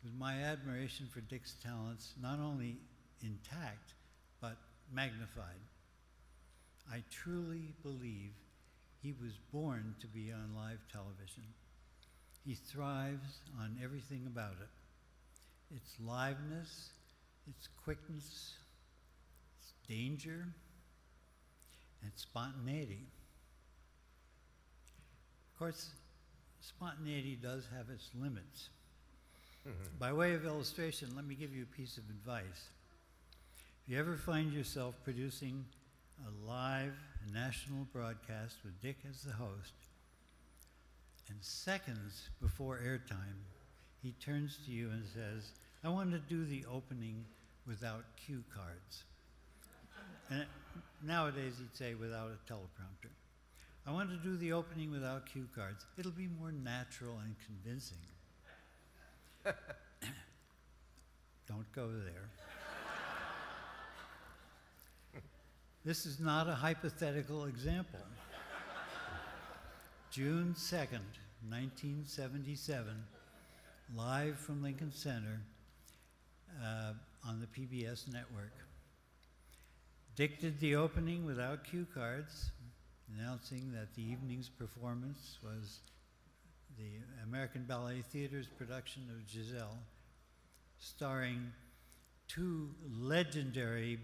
with my admiration for Dick's talents not only intact, but magnified. I truly believe he was born to be on live television. He thrives on everything about it. Its liveness, its quickness, its danger, and spontaneity. Of course, spontaneity does have its limits. By way of illustration, let me give you a piece of advice. If you ever find yourself producing a live national broadcast with Dick as the host, and seconds before airtime, he turns to you and says, I want to do the opening without cue cards. And nowadays he'd say without a teleprompter. I want to do the opening without cue cards. It'll be more natural and convincing. Don't go there. This is not a hypothetical example. June 2nd, 1977, live from Lincoln Center on the PBS network. Dick did the opening without cue cards, announcing that the evening's performance was the American Ballet Theater's production of Giselle, starring two legendary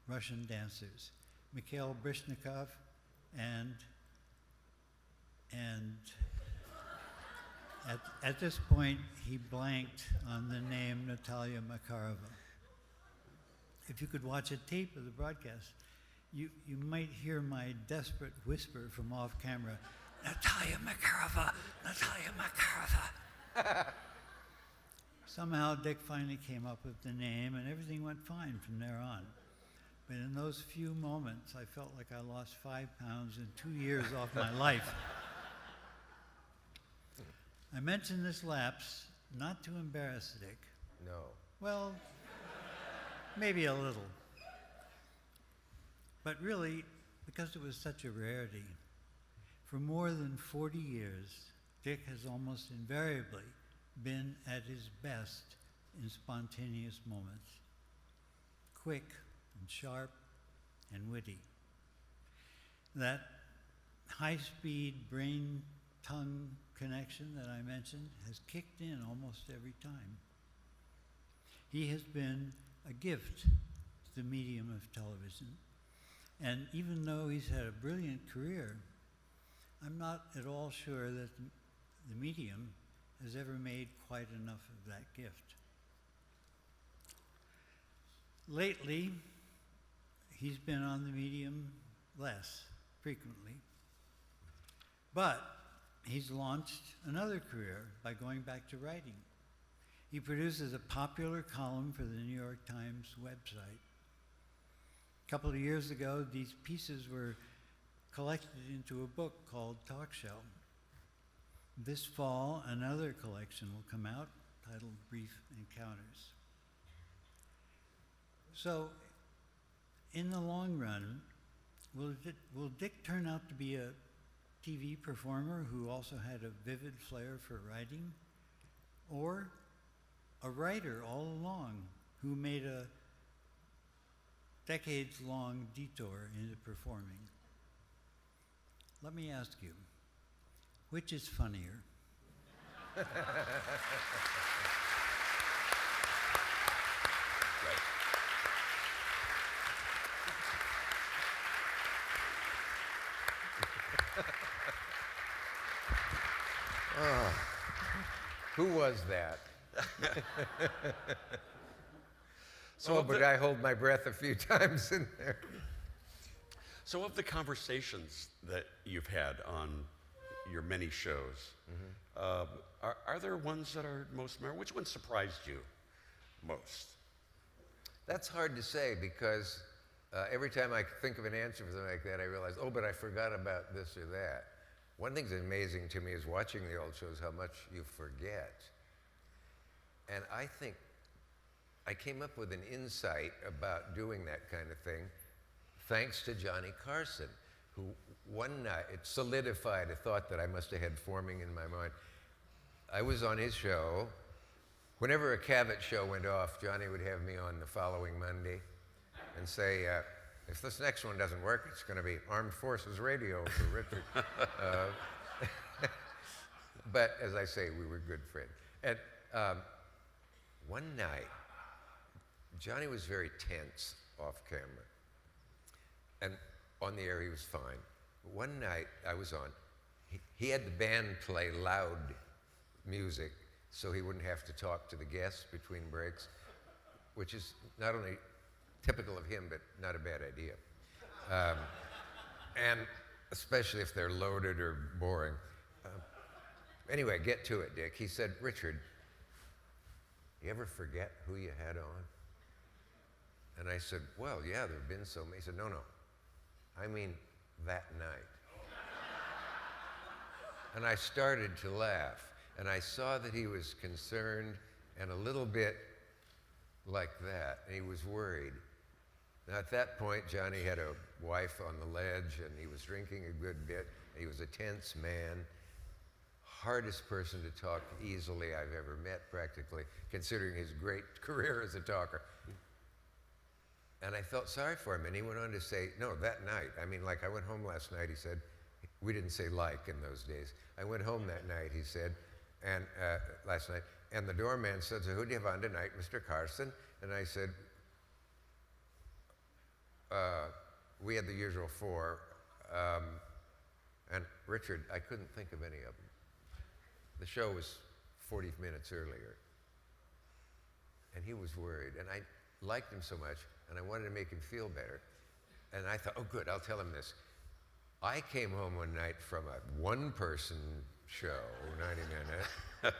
Russian dancers, Mikhail Brishnikov and at this point he blanked on the name Natalia Makarova. If you could watch a tape of the broadcast, you might hear my desperate whisper from off camera, Natalia Makarova, Natalia Makarova. Somehow Dick finally came up with the name and everything went fine from there on. But in those few moments, I felt like I lost 5 pounds and 2 years off my life. I mention this lapse not to embarrass Dick. No. Well, maybe a little. But really, because it was such a rarity. For more than 40 years, Dick has almost invariably been at his best in spontaneous moments. Quick and sharp and witty. That high-speed brain-tongue connection that I mentioned has kicked in almost every time. He has been a gift to the medium of television. And even though he's had a brilliant career, I'm not at all sure that the medium has ever made quite enough of that gift. Lately, he's been on the medium less frequently, but he's launched another career by going back to writing. He produces a popular column for the New York Times website. A couple of years ago, these pieces were collected into a book called Talk Show. This fall, another collection will come out titled Brief Encounters. So, in the long run, will Dick turn out to be a TV performer who also had a vivid flair for writing? Or a writer all along who made a decades-long detour into performing? Let me ask you, which is funnier? Oh, who was that? So but I hold my breath a few times in there. So of the conversations that you've had on your many shows, are there ones that are most memorable? Which one surprised you most? That's hard to say because every time I think of an answer for something like that, I realize, oh, but I forgot about this or that. One thing that's amazing to me is watching the old shows, how much you forget. And I think I came up with an insight about doing that kind of thing thanks to Johnny Carson, who one night, it solidified a thought that I must have had forming in my mind. I was on his show. Whenever a Cavett show went off, Johnny would have me on the following Monday and say, if this next one doesn't work, it's going to be Armed Forces Radio for Richard. But as I say, we were good friends. And one night, Johnny was very tense off camera. And on the air, he was fine. But one night I was on, he had the band play loud music so he wouldn't have to talk to the guests between breaks, which is not only typical of him, but not a bad idea. And especially if they're loaded or boring. Anyway, get to it, Dick. He said, Richard, you ever forget who you had on? And I said, well, yeah, there have been so many. He said, no, I mean that night. And I started to laugh, and I saw that he was concerned and a little bit like that, and he was worried. Now, at that point, Johnny had a wife on the ledge, and he was drinking a good bit. He was a tense man. Hardest person to talk easily I've ever met, practically, considering his great career as a talker. And I felt sorry for him, and he went on to say, no, that night, I mean, like I went home last night, he said, we didn't say like in those days. I went home that night, he said, and last night, and the doorman said, so who do you have on tonight, Mr. Carson? And I said, we had the usual four, and Richard, I couldn't think of any of them. The show was 40 minutes earlier, and he was worried, and I liked him so much, and I wanted to make him feel better, and I thought, oh good, I'll tell him this. I came home one night from a one-person show, 90 minutes,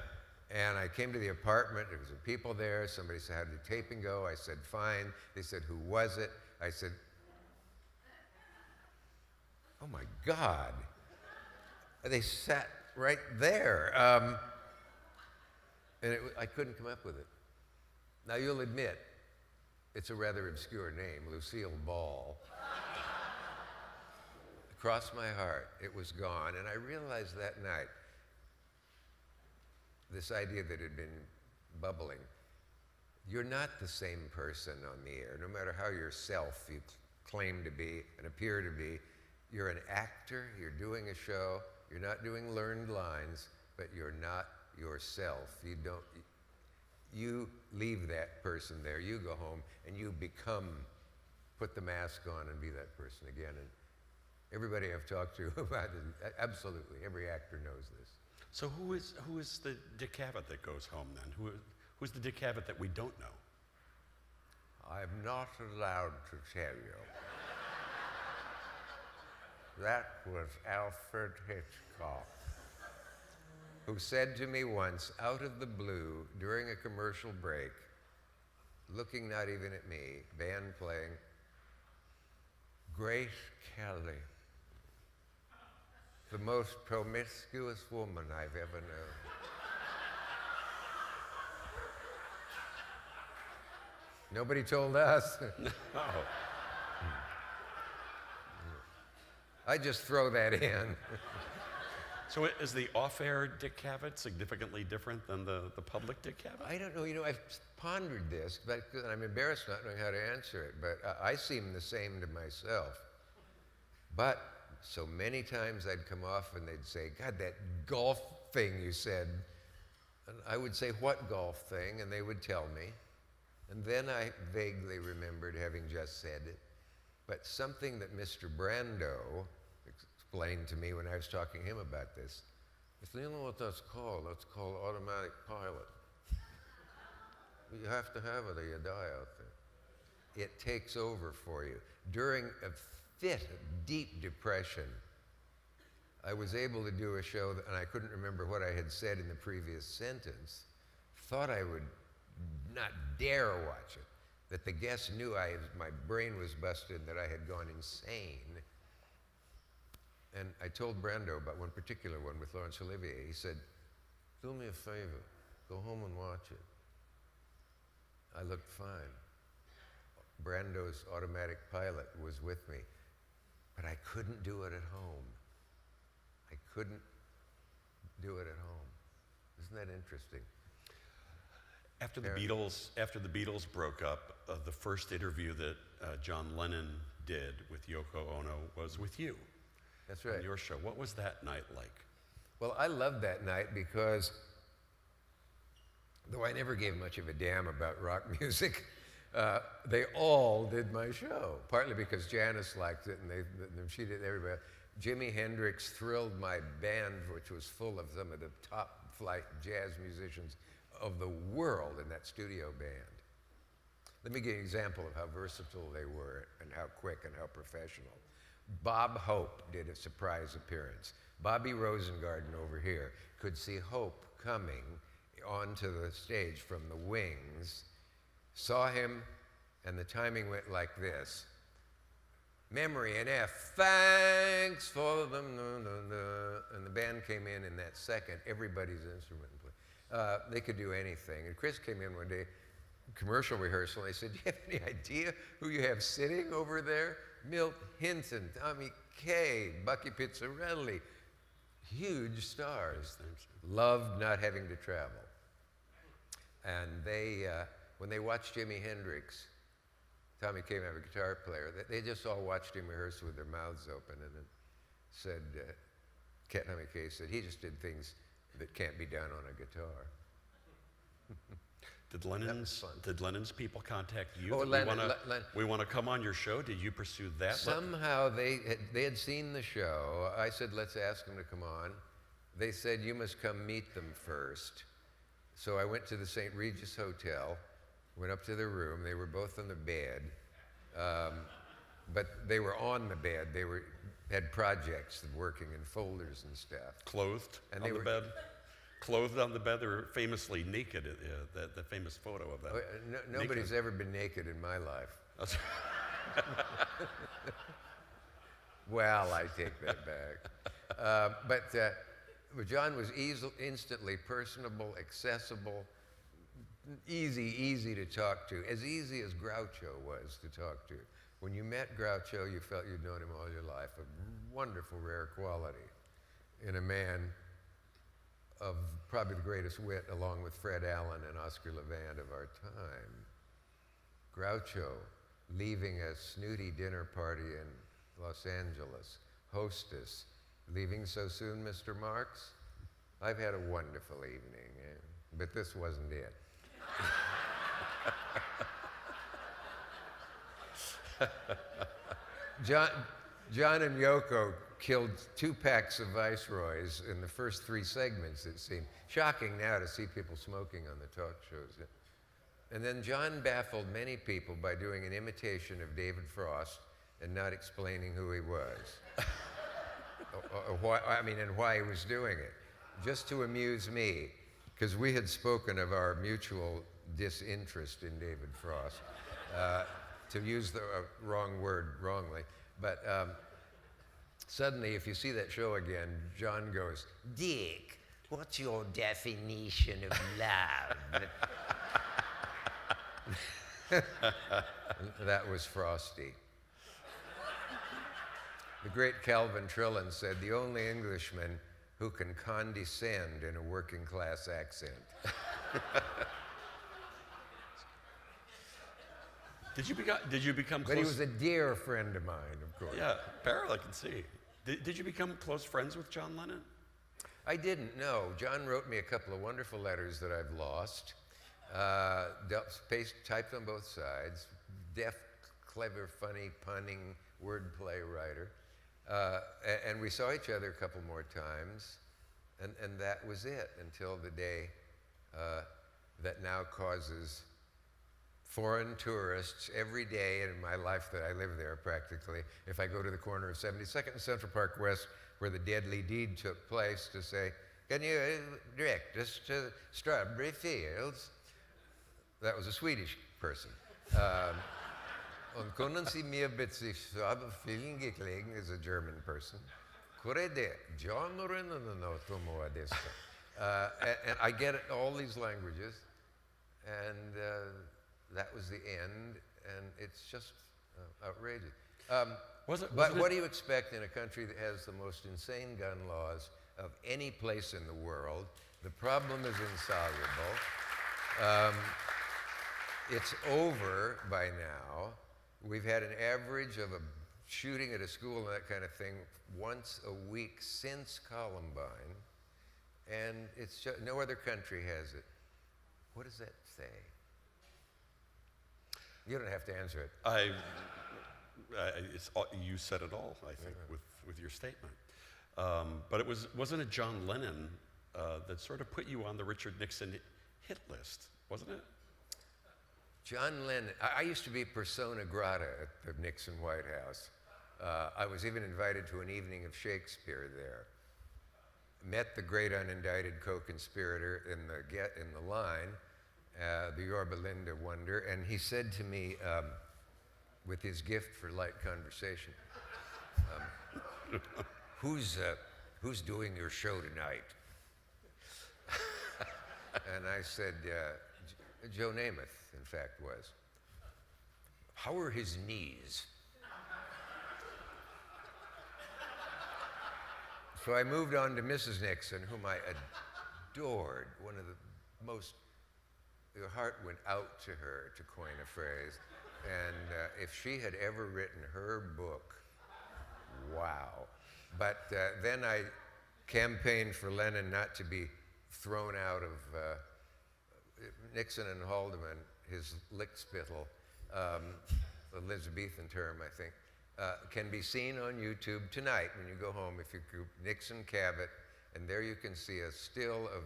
and I came to the apartment, there was some people there, somebody said, how did the taping go? I said, fine. They said, who was it? I said, oh my God. They sat right there. And I couldn't come up with it. Now you'll admit, it's a rather obscure name, Lucille Ball. Across my heart, it was gone. And I realized that night, this idea that had been bubbling, you're not the same person on the air. No matter how yourself you claim to be and appear to be, you're an actor, you're doing a show, you're not doing learned lines, but you're not yourself. You leave that person there, you go home, and you put the mask on and be that person again. And everybody I've talked to about it, absolutely, every actor knows this. So who is the Dick Cavett that goes home then? Who's the Dick Cavett that we don't know? I'm not allowed to tell you. That was Alfred Hitchcock, who said to me once, out of the blue, during a commercial break, looking not even at me, band playing, Grace Kelly, the most promiscuous woman I've ever known. Nobody told us. No. I just throw that in. So is the off-air Dick Cavett significantly different than the public Dick Cavett? I don't know. I've pondered this, but I'm embarrassed not knowing how to answer it. But I seem the same to myself. But so many times I'd come off and they'd say, God, that golf thing you said. And I would say, what golf thing? And they would tell me. And then I vaguely remembered having just said it. But something that Mr. Brando explained to me when I was talking to him about this, he said, you know what that's called? That's called automatic pilot. You have to have it or you die out there. It takes over for you. During a fit of deep depression, I was able to do a show, and I couldn't remember what I had said in the previous sentence, thought I would not dare watch it, that the guests knew my brain was busted, that I had gone insane. And I told Brando about one particular one with Laurence Olivier. He said, do me a favor, go home and watch it. I looked fine. Brando's automatic pilot was with me, but I couldn't do it at home. I couldn't do it at home. Isn't that interesting? After the Beatles broke up, the first interview that John Lennon did with Yoko Ono was with you. That's right. On your show. What was that night like? Well, I loved that night because, though I never gave much of a damn about rock music, they all did my show. Partly because Janis liked it, and she did everybody. Jimi Hendrix thrilled my band, which was full of some of the top-flight jazz musicians of the world in that studio band. Let me give you an example of how versatile they were and how quick and how professional. Bob Hope did a surprise appearance. Bobby Rosengarten over here could see Hope coming onto the stage from the wings, saw him, and the timing went like this. Memory in F, thanks for them, and the band came in that second, everybody's instrument played. They could do anything. And Chris came in one day, commercial rehearsal, and they said, do you have any idea who you have sitting over there? Milt Hinton, Tommy Kaye, Bucky Pizzarelli, huge stars. Loved not having to travel. And they, when they watched Jimi Hendrix, Tommy Kaye, a guitar player, they just all watched him rehearse with their mouths open, and then said, Tommy Kaye said, he just did things that can't be done on a guitar. Did Lennon's people contact you? Oh, we want to come on your show. Did you pursue that? Somehow they had seen the show. I said, let's ask them to come on. They said, you must come meet them first. So I went to the St. Regis Hotel, went up to their room. They were both on the bed, but they were on the bed. They had projects working in folders and stuff. Clothed on the bed? Clothed on the bed, they were famously naked, the famous photo of that. Nobody's ever been naked in my life. Well, I take that back. But John was instantly personable, accessible, easy to talk to, as easy as Groucho was to talk to. When you met Groucho, you felt you'd known him all your life, a wonderful, rare quality in a man of probably the greatest wit, along with Fred Allen and Oscar Levant of our time. Groucho leaving a snooty dinner party in Los Angeles, hostess, leaving so soon, Mr. Marx? I've had a wonderful evening, but this wasn't it. John and Yoko killed 2 packs of Viceroys in the first 3 segments, it seemed. Shocking now to see people smoking on the talk shows. And then John baffled many people by doing an imitation of David Frost and not explaining who he was. And why he was doing it. Just to amuse me, because we had spoken of our mutual disinterest in David Frost, to use the wrong word wrongly. But suddenly, if you see that show again, John goes, Dick, what's your definition of love? That was Frosty. The great Calvin Trillin said, the only Englishman who can condescend in a working class accent. Did you become close? But he was a dear friend of mine, of course. Yeah, apparently I can see. Did you become close friends with John Lennon? I didn't, no. John wrote me a couple of wonderful letters that I've lost. Typed on both sides. Deft, clever, funny, punning, wordplay writer. And we saw each other a couple more times. And that was it until the day that now causes foreign tourists every day in my life that I live there practically, if I go to the corner of 72nd and Central Park West where the deadly deed took place, to say, can you direct us to Strawberry Fields? That was a Swedish person. Und können Sie mir bitte vielen gekligen is a German person. And I get all these languages, and that was the end, and it's just outrageous. Wasn't What it- do you expect in a country that has the most insane gun laws of any place in the world? The problem is insoluble. It's over by now. We've had an average of a shooting at a school and that kind of thing once a week since Columbine, and it's just, no other country has it. What does that say? You don't have to answer it. You said it all, I think, with your statement. But wasn't it John Lennon that sort of put you on the Richard Nixon hit list, wasn't it? John Lennon, I used to be persona grata at the Nixon White House. I was even invited to an evening of Shakespeare there. Met the great unindicted co-conspirator in the line, the Yorba Linda wonder, and he said to me, with his gift for light conversation, who's doing your show tonight? And I said, Joe Namath, in fact, was. How are his knees? So I moved on to Mrs. Nixon, whom I adored. One of the most, your heart went out to her, to coin a phrase. And if she had ever written her book, wow. But then I campaigned for Lennon not to be thrown out of Nixon and Haldeman, his lickspittle, Elizabethan term, I think, can be seen on YouTube tonight when you go home if you group Nixon, Cavett, and there you can see a still of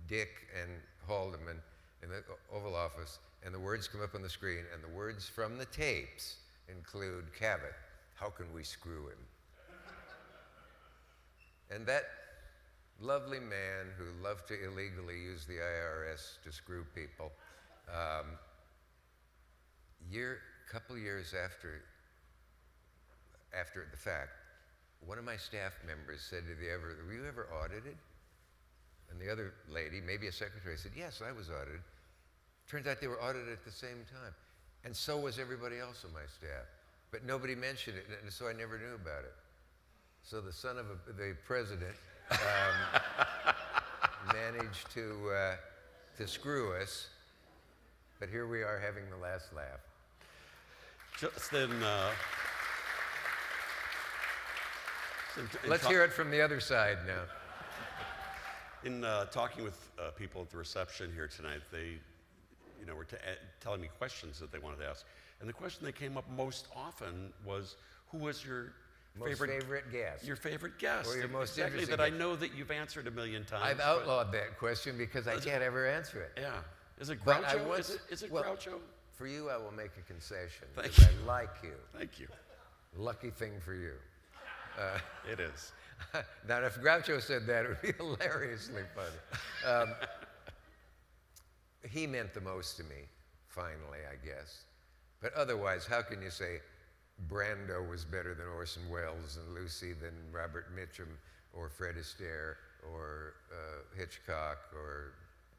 Dick and Haldeman in the Oval Office, and the words come up on the screen, and the words from the tapes include Cavett, how can we screw him? And that lovely man who loved to illegally use the IRS to screw people, couple years after the fact, one of my staff members said, were you ever audited? And the other lady, maybe a secretary, said, yes, I was audited. Turns out they were audited at the same time. And so was everybody else on my staff. But nobody mentioned it, and so I never knew about it. So the son of the president managed to screw us, but here we are having the last laugh. Just then, let's hear it from the other side now. In talking with people at the reception here tonight, they, were telling me questions that they wanted to ask, and the question that came up most often was, "Who was your favorite guest? Your favorite guest, or your most exactly interesting that guest. I know that you've answered a million times. I've outlawed that question because I can't ever answer it. Yeah, is it But Groucho? Is it Groucho? For you, I will make a concession. Thank because you. I like you. Thank you. Lucky thing for you. It is. Now, if Groucho said that, it would be hilariously funny. He meant the most to me, finally, I guess. But otherwise, how can you say Brando was better than Orson Welles and Lucy than Robert Mitchum or Fred Astaire or Hitchcock or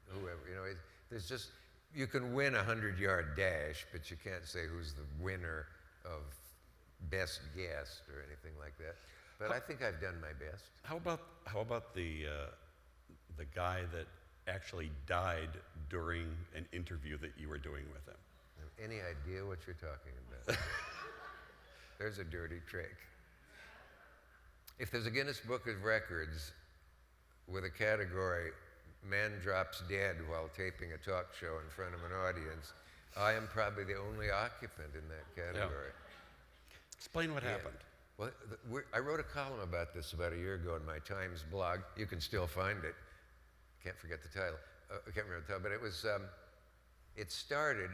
whoever? There's just, you can win a 100-yard dash, but you can't say who's the winner of best guest or anything like that. But I think I've done my best. How about the guy that actually died during an interview that you were doing with him? Any idea what you're talking about? There's a dirty trick. If there's a Guinness Book of Records with a category, man drops dead while taping a talk show in front of an audience, I am probably the only occupant in that category. Yeah. Explain what happened. Well, I wrote a column about this about a year ago in my Times blog. You can still find it. Can't forget the title. I can't remember the title, but it was, it started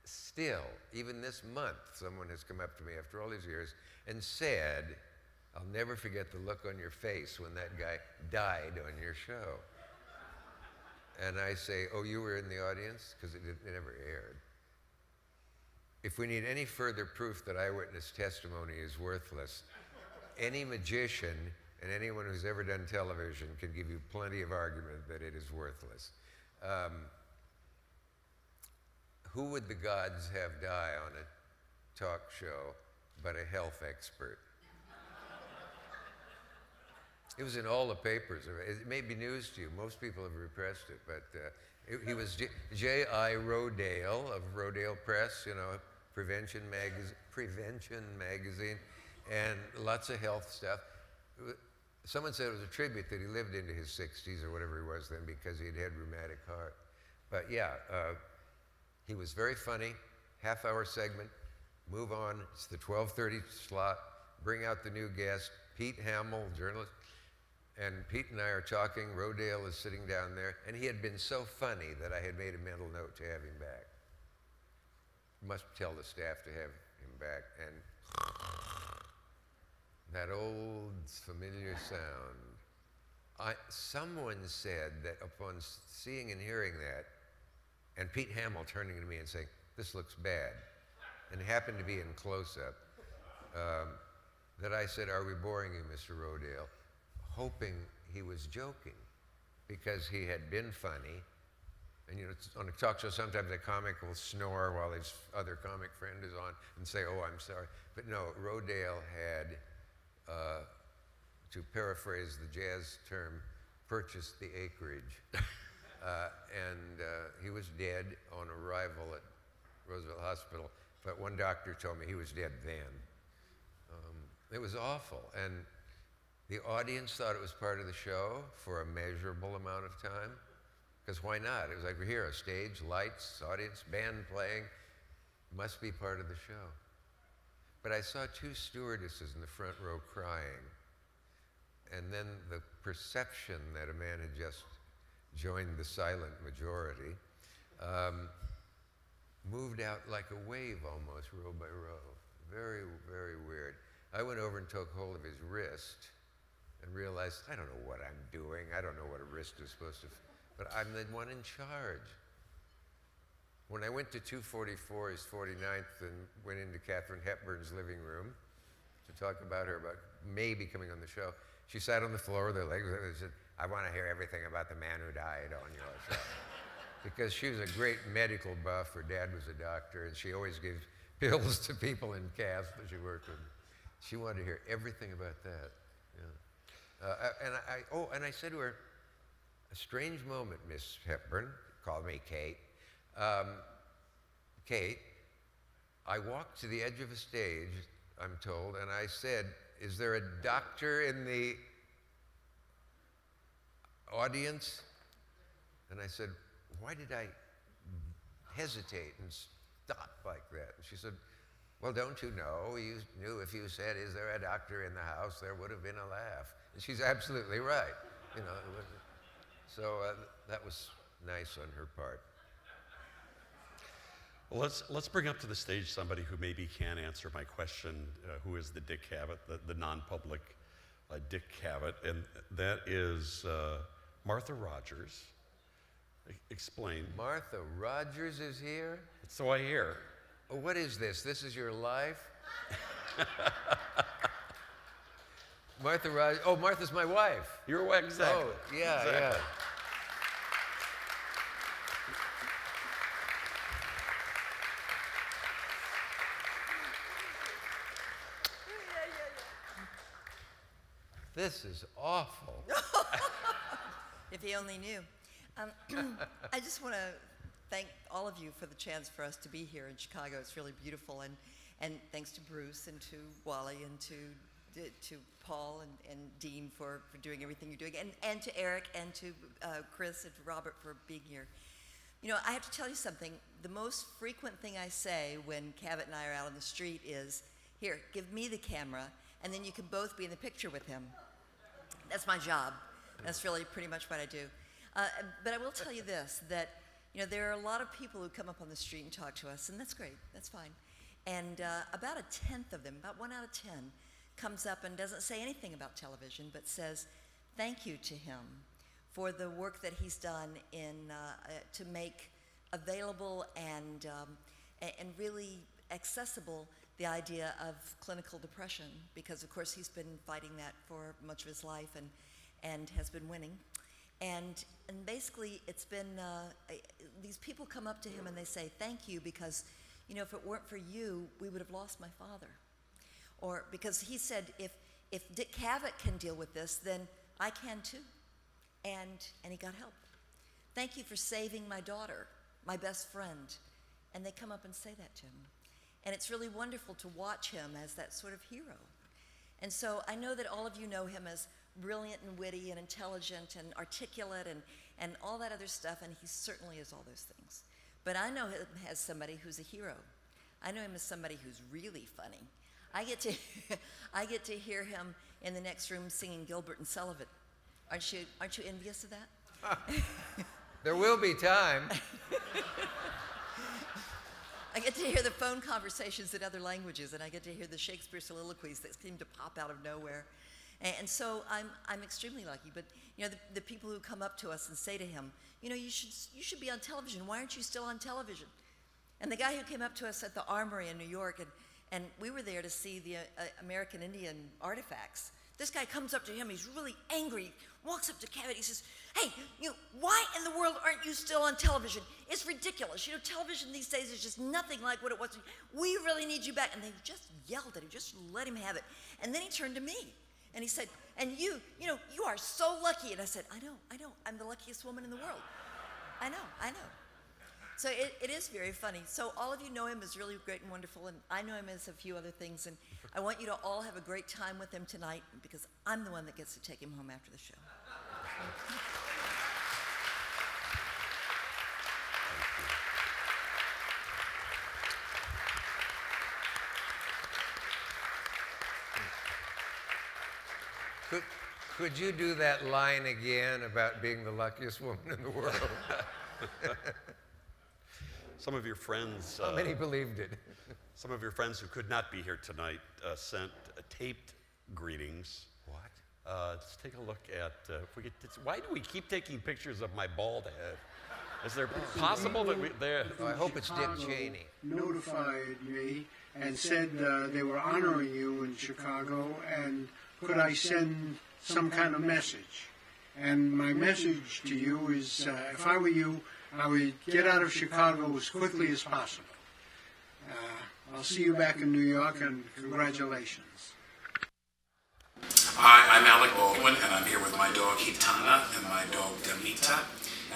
still, even this month, someone has come up to me after all these years and said, I'll never forget the look on your face when that guy died on your show. And I say, oh, you were in the audience? Because it never aired. If we need any further proof that eyewitness testimony is worthless, any magician and anyone who's ever done television can give you plenty of argument that it is worthless. who would the gods have die on a talk show but a health expert? It was in all the papers. It may be news to you. Most people have repressed it, but he was J.I. Rodale of Rodale Press, you know, Prevention Magazine, and lots of health stuff. Someone said it was a tribute that he lived into his 60s or whatever he was then because he'd had rheumatic heart. But yeah, he was very funny, half-hour segment, move on, it's the 12:30 slot, bring out the new guest, Pete Hamill, journalist, and Pete and I are talking, Rodale is sitting down there, and he had been so funny that I had made a mental note to have him back. Must tell the staff to have him back, and that old familiar sound. Someone said that upon seeing and hearing that, and Pete Hamill turning to me and saying, "This looks bad," and it happened to be in close-up, that I said, "Are we boring you, Mr. Rodale?" hoping he was joking because he had been funny. And you know, on a talk show, sometimes a comic will snore while his other comic friend is on and say, "Oh, I'm sorry." But no, Rodale had, to paraphrase the jazz term, purchased the acreage. And he was dead on arrival at Roosevelt Hospital, but one doctor told me he was dead then. It was awful, and the audience thought it was part of the show for a measurable amount of time, because why not? It was like, we're here, a stage, lights, audience, band playing, must be part of the show. But I saw two stewardesses in the front row crying, and then the perception that a man had just joined the silent majority moved out like a wave almost, row by row. Very, very weird. I went over and took hold of his wrist and realized, I don't know what I'm doing. I don't know what a wrist is supposed to, but I'm the one in charge. When I went to 244, his 49th, and went into Katharine Hepburn's living room to talk about maybe coming on the show, she sat on the floor with her legs and said, "I want to hear everything about the man who died on your show." Because she was a great medical buff. Her dad was a doctor, and she always gave pills to people in casts that she worked with. She wanted to hear everything about that. Yeah. And I said to her, "A strange moment, Miss Hepburn," called me Kate. Kate, I walked to the edge of a stage, I'm told, and I said, "Is there a doctor in the audience?" And I said, "Why did I hesitate and stop like that?" And she said, "Well, don't you know? You knew if you said, 'Is there a doctor in the house?' there would have been a laugh." And she's absolutely right. You know, so that was nice on her part. Well, let's bring up to the stage somebody who maybe can answer my question, who is the Dick Cavett, the non-public Dick Cavett, and that is Martha Rogers. Explain. Martha Rogers is here? So I hear. Oh, what is this? This is your life? Martha Rogers. Oh, Martha's my wife. Your wife, exactly. Oh, yeah, exactly. yeah. This is awful. If he only knew. I just want to thank all of you for the chance for us to be here in Chicago. It's really beautiful, and thanks to Bruce and to Wally and to Paul and Dean for doing everything you're doing, and to Eric and to Chris and to Robert for being here. You know, I have to tell you something. The most frequent thing I say when Cavett and I are out on the street is, "Here, give me the camera, and then you can both be in the picture with him." That's my job. That's really pretty much what I do. But I will tell you this, that you know, there are a lot of people who come up on the street and talk to us, and that's great, that's fine. And about a tenth of them, about 1 out of 10, comes up and doesn't say anything about television, but says thank you to him for the work that he's done to make available and really accessible the idea of clinical depression, because of course he's been fighting that for much of his life and has been winning. And basically, it's been these people come up to him and they say, "Thank you, because, you know, if it weren't for you, we would have lost my father." Or because he said, if Dick Cavett can deal with this, then I can too. And he got help. "Thank you for saving my daughter, my best friend." And they come up and say that to him. And it's really wonderful to watch him as that sort of hero. And so I know that all of you know him as brilliant and witty and intelligent and articulate and all that other stuff, and he certainly is all those things. But I know him as somebody who's a hero. I know him as somebody who's really funny. I get to hear him in the next room singing Gilbert and Sullivan. Aren't you envious of that? There will be time. I get to hear the phone conversations in other languages, and I get to hear the Shakespeare soliloquies that seem to pop out of nowhere. And so I'm extremely lucky. But you know, the people who come up to us and say to him, "You know, you should be on television. Why aren't you still on television?" And the guy who came up to us at the Armory in New York, and we were there to see the American Indian artifacts. This guy comes up to him. He's really angry. Walks up to Cavett. He says, "Hey, you know, why in the world aren't you still on television? It's ridiculous. You know, television these days is just nothing like what it was. We really need you back." And they just yelled at him, just let him have it. And then he turned to me. And he said, "And you know, you are so lucky." And I said, I know. I'm the luckiest woman in the world. I know. So it is very funny. So all of you know him as really great and wonderful, and I know him as a few other things. And I want you to all have a great time with him tonight, because I'm the one that gets to take him home after the show. Could you do that line again about being the luckiest woman in the world? Some of your friends... How many believed it? Some of your friends who could not be here tonight sent taped greetings. What? Let's take a look at... why do we keep taking pictures of my bald head? Is there possible that we... I hope it's Dick Cheney. Notified me and said they were honoring you in Chicago, and could I send some kind of message? And my message to you is, if I were you, I would get out of Chicago as quickly as possible. I'll see you back in New York, and congratulations. Hi, I'm Alec Baldwin, and I'm here with my dog Hitana and my dog Damita,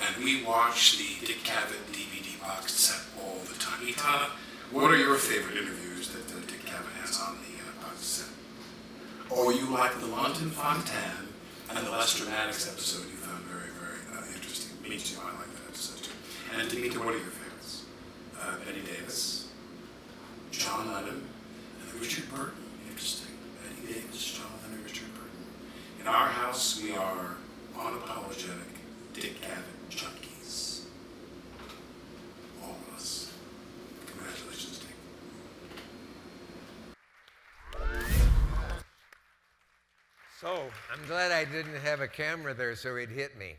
and we watch the Dick Cavett DVD box set all the time. Hitana, what are your favorite interviews that Dick Cavett has on the box set? Or you like the London Fontaine and the Lester Maddox episode you found very, very interesting. Me too, I like that episode too. And Damita, what are your favorites? Betty Davis, John Lennon, and Richard Burton. Interesting. Betty Davis, John Lennon, Richard Burton. In our house, we are unapologetic Dick Cavett junkies. All of us. Congratulations, Dick. So... I'm glad I didn't have a camera there so he'd hit me.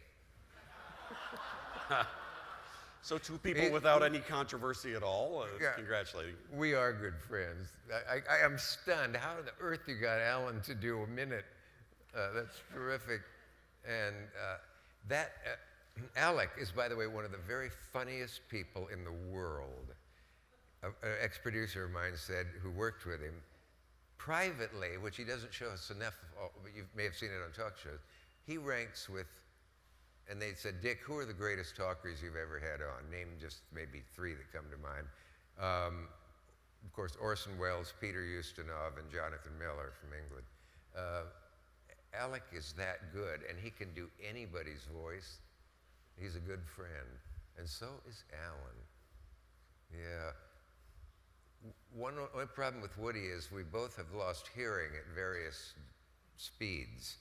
So two people without any controversy at all, congratulating. We are good friends. I am stunned. How on earth you got Alan to do a minute? That's terrific. And Alec is, by the way, one of the very funniest people in the world. An ex-producer of mine said, who worked with him, privately, which he doesn't show us enough, but you may have seen it on talk shows, he ranks with, and they said, "Dick, who are the greatest talkers you've ever had on?" Name just maybe three that come to mind. Of course, Orson Welles, Peter Ustinov, and Jonathan Miller from England. Alec is that good, and he can do anybody's voice. He's a good friend. And so is Alan. Yeah. One problem with Woody is we both have lost hearing at various speeds.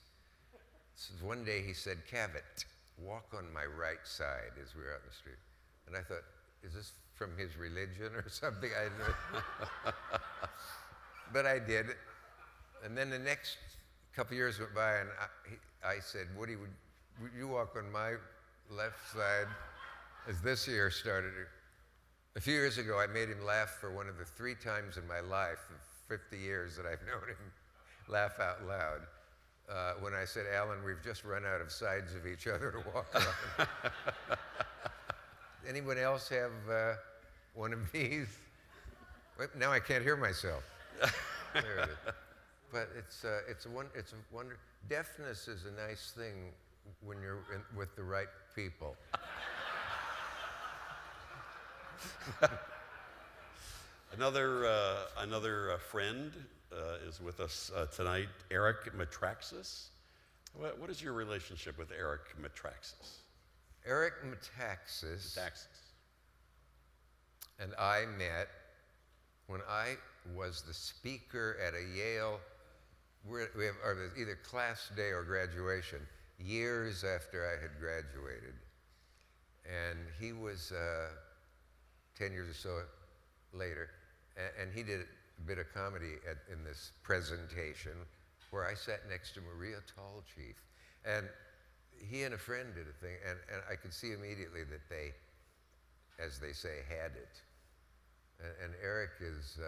So one day he said, "Cavett, walk on my right side," as we were out in the street. And I thought, is this from his religion or something? I know. But I did. And then the next couple years went by, and I said, "Woody, would you walk on my left side?" As this year started. A few years ago, I made him laugh for one of the 3 times in my life, of 50 years that I've known him, laugh out loud. when I said, Alan, we've just run out of sides of each other to walk around. Anyone else have one of these? Wait, now I can't hear myself. There it is. But it's a wonder. Deafness is a nice thing when you're with the right people. Another friend is with us tonight, Eric Matraxis. What is your relationship with Eric Matraxis? Eric Metaxas and I met when I was the speaker at a Yale, we have either class day or graduation, years after I had graduated. And he was 10 years or so later, and he did a bit of comedy in this presentation where I sat next to Maria Tallchief. And he and a friend did a thing, and I could see immediately that they, as they say, had it. And Eric is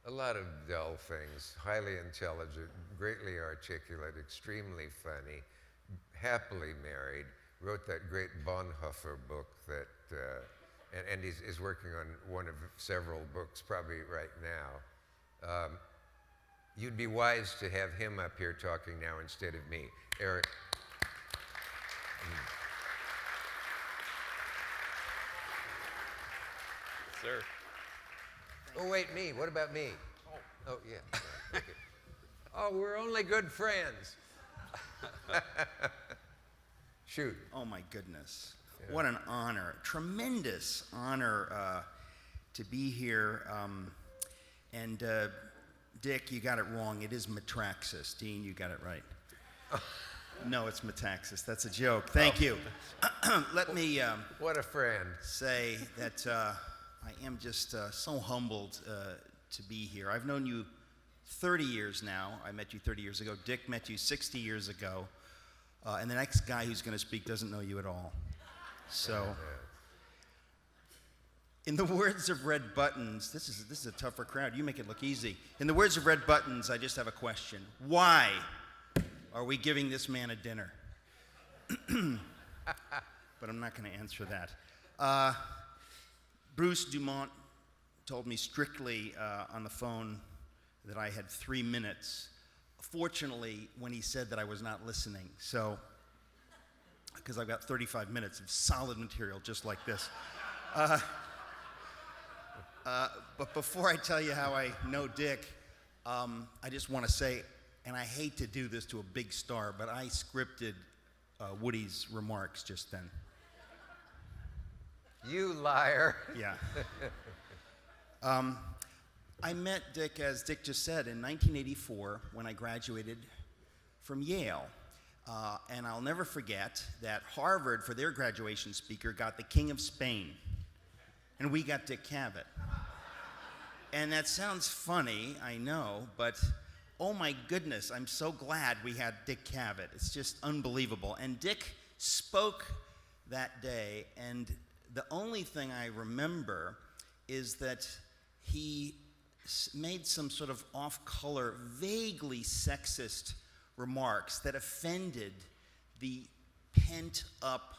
a lot of dull things, highly intelligent, greatly articulate, extremely funny, happily married, wrote that great Bonhoeffer book that, and he's working on one of several books probably right now. You'd be wise to have him up here talking now instead of me. Eric. Sir. Oh, wait, me. What about me? Oh, yeah. Okay. Oh, we're only good friends. Shoot. Oh, my goodness. Yeah. What an honor. Tremendous honor to be here. And Dick, you got it wrong. It is Matraxis. Dean, you got it right. No, it's Metaxas. That's a joke. Thank you. Let me what a friend. Say that I am just so humbled to be here. I've known you 30 years now. I met you 30 years ago. Dick met you 60 years ago. And the next guy who's going to speak doesn't know you at all. So, in the words of Red Buttons, this is a tougher crowd. You make it look easy. In the words of Red Buttons, I just have a question. Why are we giving this man a dinner? But I'm not going to answer that. Bruce Dumont told me strictly on the phone that I had 3 minutes. Fortunately, when he said that, I was not listening. So, because I've got 35 minutes of solid material just like this. But before I tell you how I know Dick, I just want to say, and I hate to do this to a big star, but I scripted Woody's remarks just then. You liar. Yeah. I met Dick, as Dick just said, in 1984 when I graduated from Yale. And I'll never forget that Harvard, for their graduation speaker, got the King of Spain. And we got Dick Cavett. And that sounds funny, I know, but oh my goodness, I'm so glad we had Dick Cavett. It's just unbelievable. And Dick spoke that day, and the only thing I remember is that he made some sort of off-color, vaguely sexist remarks that offended the pent-up,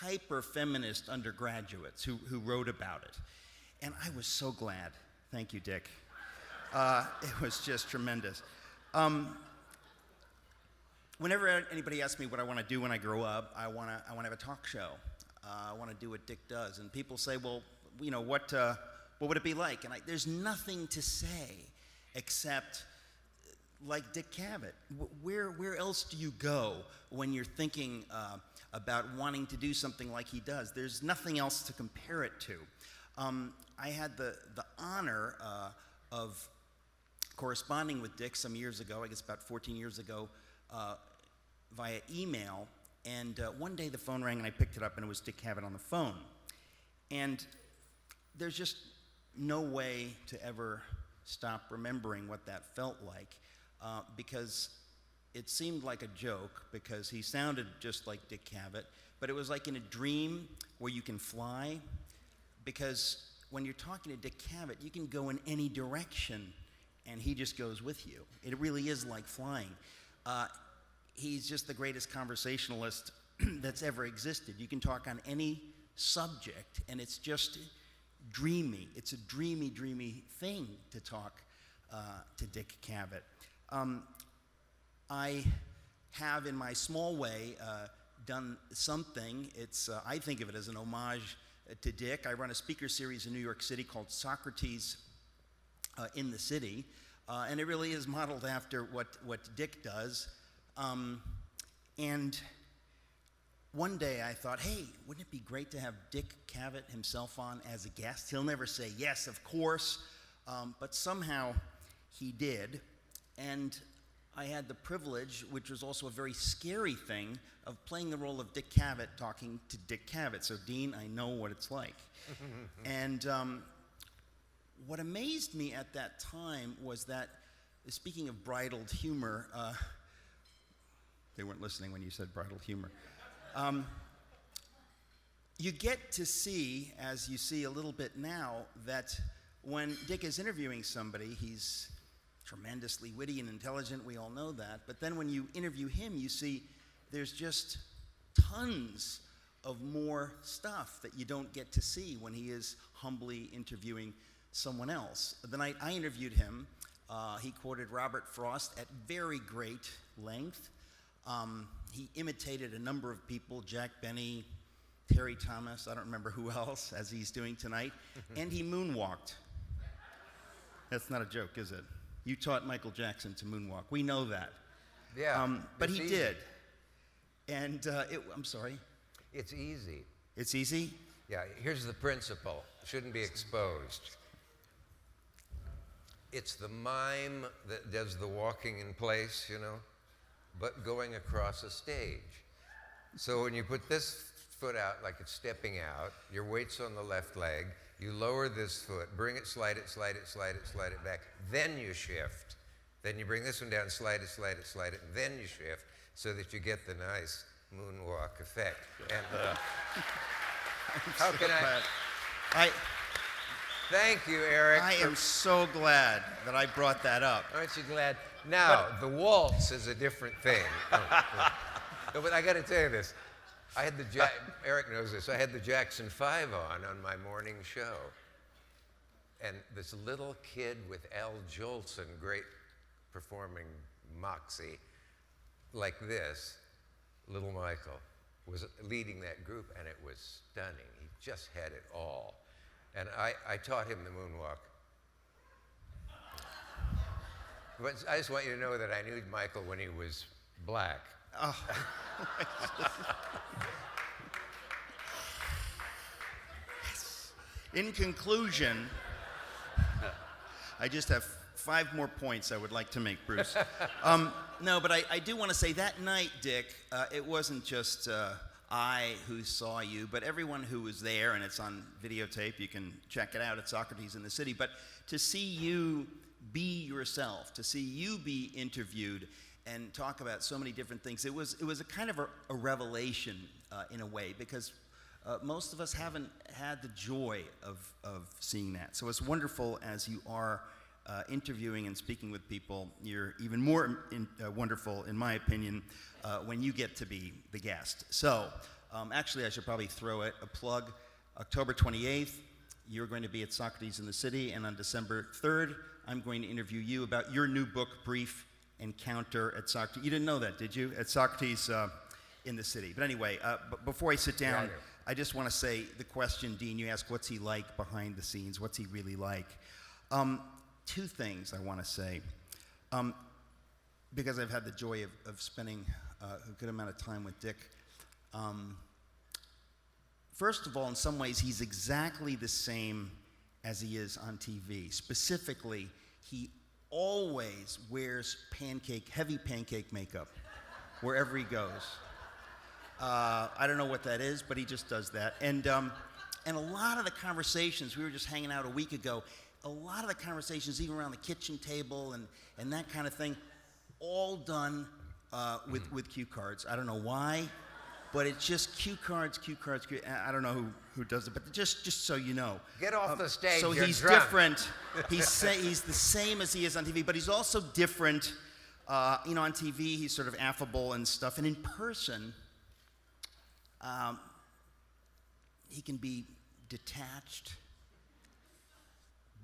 hyper-feminist undergraduates who wrote about it. And I was so glad. Thank you, Dick. It was just tremendous. Whenever anybody asks me what I want to do when I grow up, I want to have a talk show. I want to do what Dick does. And people say, well, you know, what would it be like? And there's nothing to say except, like Dick Cavett, where else do you go when you're thinking about wanting to do something like he does? There's nothing else to compare it to. I had the honor of corresponding with Dick some years ago, I guess about 14 years ago, via email. And one day the phone rang and I picked it up and it was Dick Cavett on the phone. And there's just no way to ever stop remembering what that felt like, because it seemed like a joke, because he sounded just like Dick Cavett, but it was like in a dream where you can fly, because when you're talking to Dick Cavett, you can go in any direction and he just goes with you. It really is like flying. he's just the greatest conversationalist that's ever existed. You can talk on any subject, and it's just dreamy. It's a dreamy, dreamy thing to talk to Dick Cavett. I have, in my small way, done something. I think of it as an homage to Dick. I run a speaker series in New York City called Socrates in the City, and it really is modeled after what Dick does. And one day I thought, hey, wouldn't it be great to have Dick Cavett himself on as a guest? He'll never say yes, of course, but somehow he did. And I had the privilege, which was also a very scary thing, of playing the role of Dick Cavett talking to Dick Cavett. So, Dean, I know what it's like. And what amazed me at that time was that, speaking of bridled humor, they weren't listening when you said bridled humor. You get to see, as you see a little bit now, that when Dick is interviewing somebody, he's tremendously witty and intelligent, we all know that, but then when you interview him, you see there's just tons of more stuff that you don't get to see when he is humbly interviewing someone else. The night I interviewed him, he quoted Robert Frost at very great length. He imitated a number of people, Jack Benny, Terry Thomas, I don't remember who else, as he's doing tonight, and he moonwalked. That's not a joke, is it? You taught Michael Jackson to moonwalk. We know that. Yeah. But he easy. did. And I'm sorry? It's easy. It's easy? Yeah, here's the principle. Shouldn't be exposed. It's the mime that does the walking in place, but going across a stage. So when you put this foot out like it's stepping out, your weight's on the left leg, you lower this foot, bring it, slide it, slide it, slide it, slide it back, then you shift. Then you bring this one down, slide it, slide it, slide it, and then you shift so that you get the nice moonwalk effect. And how can I... Thank you, Eric. I am so glad that I brought that up. Aren't you glad? Now, the waltz is a different thing. No, but I got to tell you this. I had Eric knows this. I had the Jackson 5 on my morning show. And this little kid with Al Jolson, great performing moxie, like this, little Michael, was leading that group, and it was stunning. He just had it all. And I taught him the moonwalk. But I just want you to know that I knew Michael when he was black. Oh. In conclusion, I just have 5 more points I would like to make, Bruce. No, but I do want to say that night, Dick, it wasn't just I who saw you, but everyone who was there, and it's on videotape. You can check it out at Socrates in the City. But to see you be yourself, to see you be interviewed and talk about so many different things, it was a kind of a revelation in a way, because most of us haven't had the joy of seeing that. So it's wonderful as you are interviewing and speaking with people. You're even more wonderful, in my opinion, when you get to be the guest. So actually, I should probably throw a plug. October 28th, you're going to be at Socrates in the City, and on December 3rd, I'm going to interview you about your new book, Brief Encounter at Socrates. You didn't know that, did you? At Socrates in the City. But anyway, before I sit down, I just want to say the question, Dean, you asked, what's he like behind the scenes? What's he really like? 2 things I want to say, because I've had the joy of spending a good amount of time with Dick. First of all, in some ways, he's exactly the same as he is on TV. Specifically, he always wears heavy pancake makeup wherever he goes. I don't know what that is, but he just does that. And a lot of the conversations, we were just hanging out a week ago, a lot of the conversations, even around the kitchen table and that kind of thing, all done with cue cards. I don't know why, but it's just cue cards. I don't know who does it, but just so you know. Get off the stage, So you're he's drunk. different. He's the same as he is on TV, but he's also different You know, on TV, he's sort of affable and stuff, and in person, he can be detached,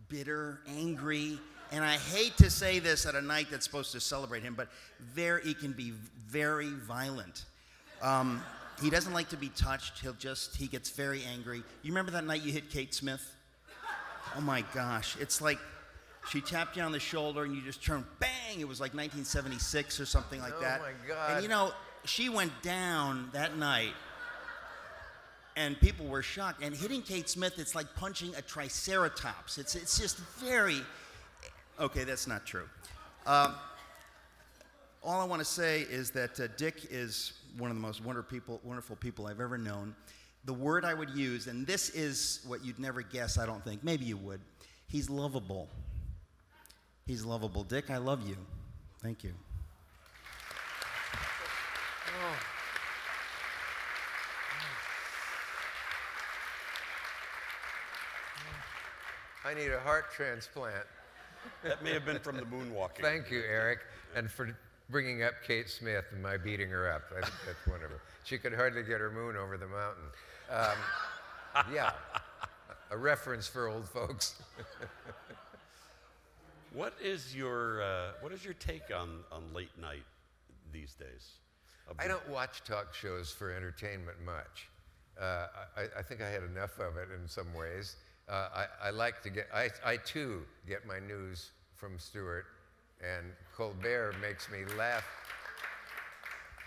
bitter, angry, and I hate to say this at a night that's supposed to celebrate him, but he can be very violent. He doesn't like to be touched. He gets very angry. You remember that night you hit Kate Smith? Oh my gosh, it's like she tapped you on the shoulder and you just turned, bang! It was like 1976 or something like that. Oh my God. And you know, she went down that night and people were shocked. And hitting Kate Smith, it's like punching a triceratops. It's just very, okay, that's not true. All I want to say is that Dick is one of the most wonderful people I've ever known. The word I would use, and this is what you'd never guess, I don't think, maybe you would, he's lovable. He's lovable. Dick, I love you. Thank you. I need a heart transplant. That may have been from the moonwalking. Thank you, Eric, and for bringing up Kate Smith and my beating her up. I think that's wonderful. She could hardly get her moon over the mountain. Yeah, a reference for old folks. What is your take on late night these days? I don't watch talk shows for entertainment much. I think I had enough of it in some ways. I like to I too get my news from Stewart, and Colbert makes me laugh.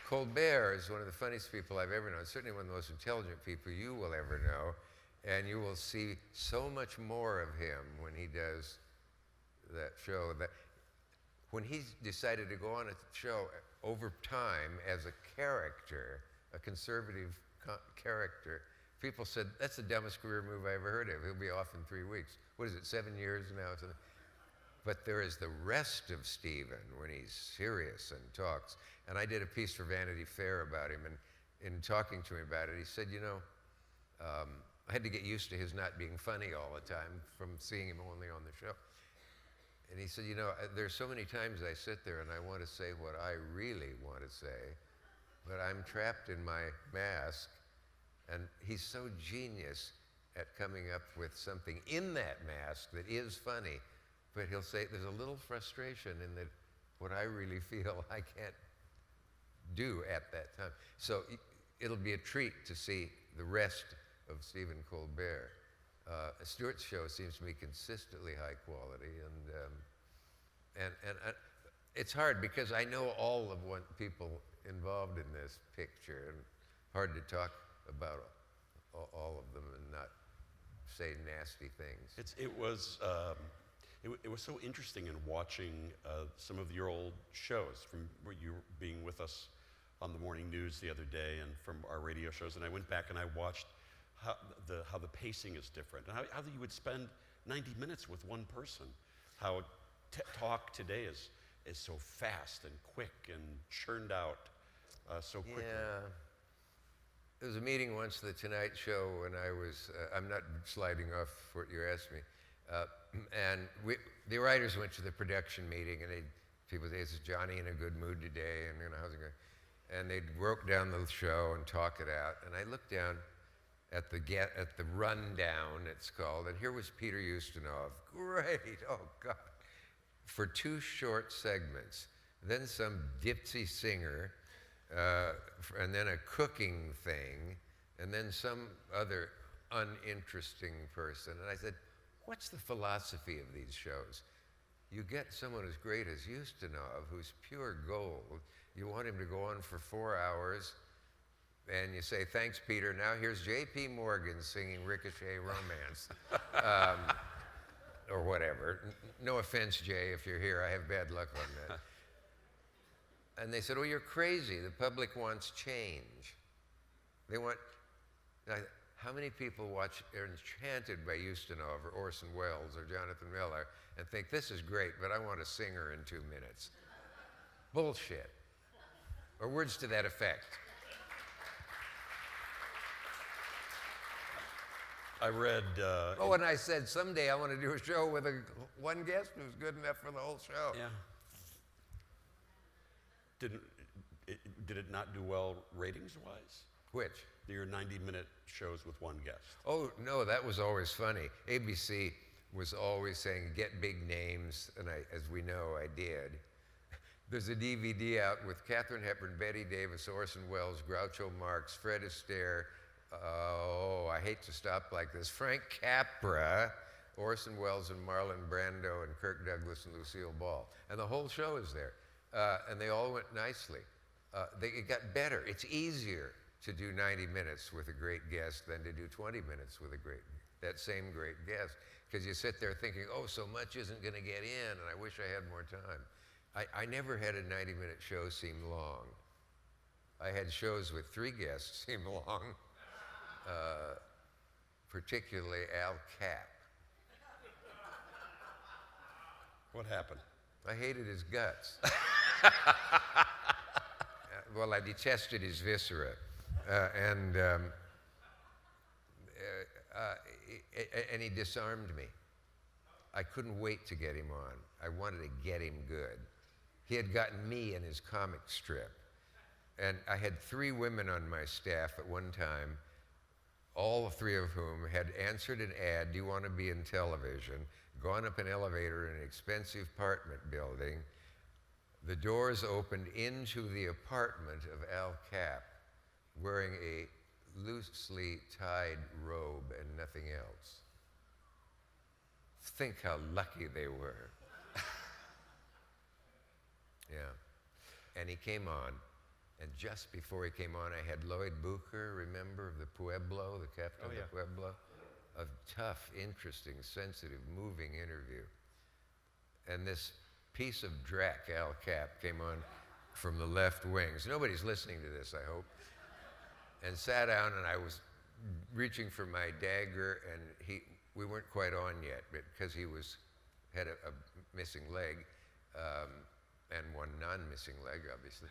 Colbert is one of the funniest people I've ever known, certainly one of the most intelligent people you will ever know, and you will see so much more of him when he does that show. That when he decided to go on a show over time as a character, a conservative character, people said, that's the dumbest career move I ever heard of. He'll be off in 3 weeks. What is it, 7 years now? But there is the rest of Stephen when he's serious and talks. And I did a piece for Vanity Fair about him, and in talking to him about it, he said, you know, I had to get used to his not being funny all the time from seeing him only on the show. And he said, you know, there's so many times I sit there and I want to say what I really want to say, but I'm trapped in my mask. And he's so genius at coming up with something in that mask that is funny, but he'll say there's a little frustration in that what I really feel I can't do at that time. So it'll be a treat to see the rest of Stephen Colbert. Stewart's show seems to be consistently high quality, and it's hard because I know all of what people involved in this picture, and hard to talk about all of them and not say nasty things. It was so interesting in watching some of your old shows, from where you being with us on the morning news the other day and from our radio shows, and I went back and I watched how the pacing is different, and how you would spend 90 minutes with one person, how talk today is so fast and quick and churned out so quickly. Yeah. There was a meeting once, The Tonight Show, when I was, I'm not sliding off what you asked me, and the writers went to the production meeting, and people say, is Johnny in a good mood today, and you know, how's it going? And they broke down the show and talk it out, and I looked down at the rundown, it's called, and here was Peter Ustinov, great, oh God, for 2 short segments, then some ditzy singer, and then a cooking thing, and then some other uninteresting person. And I said, what's the philosophy of these shows? You get someone as great as Ustinov, who's pure gold. You want him to go on for 4 hours, and you say, thanks, Peter. Now here's J.P. Morgan singing Ricochet Romance, or whatever. No offense, Jay, if you're here. I have bad luck on that. And they said, oh, you're crazy. The public wants change. They want... Now, how many people are enchanted by Ustinov or Orson Welles or Jonathan Miller and think, this is great, but I want a singer in 2 minutes? Bullshit. Or words to that effect. I read... oh, and I said, someday I want to do a show with one guest who's good enough for the whole show. Yeah. did it not do well ratings-wise? Which? Your 90-minute shows with one guest. Oh, no, that was always funny. ABC was always saying, get big names, and as we know, I did. There's a DVD out with Katharine Hepburn, Betty Davis, Orson Welles, Groucho Marx, Fred Astaire, I hate to stop like this, Frank Capra, Orson Welles and Marlon Brando and Kirk Douglas and Lucille Ball. And the whole show is there. And they all went nicely. It got better. It's easier to do 90 minutes with a great guest than to do 20 minutes with that same great guest. Because you sit there thinking, oh, so much isn't going to get in, and I wish I had more time. I never had a 90-minute show seem long. I had shows with 3 guests seem long, particularly Al Capp. What happened? I hated his guts. Well, I detested his viscera. And he disarmed me. I couldn't wait to get him on. I wanted to get him good. He had gotten me in his comic strip. And I had 3 women on my staff at one time, all 3 of whom had answered an ad, do you want to be in television, gone up an elevator in an expensive apartment building. The doors opened into the apartment of Al Capp, wearing a loosely tied robe and nothing else. Think how lucky they were. Yeah. And he came on, and just before he came on, I had Lloyd Booker, remember, of the Pueblo, the captain of the Pueblo? A tough, interesting, sensitive, moving interview. And this piece of Drac, Al Capp, came on from the left wings. Nobody's listening to this, I hope. And sat down, and I was reaching for my dagger, and we weren't quite on yet, because he had a missing leg, and one non-missing leg, obviously.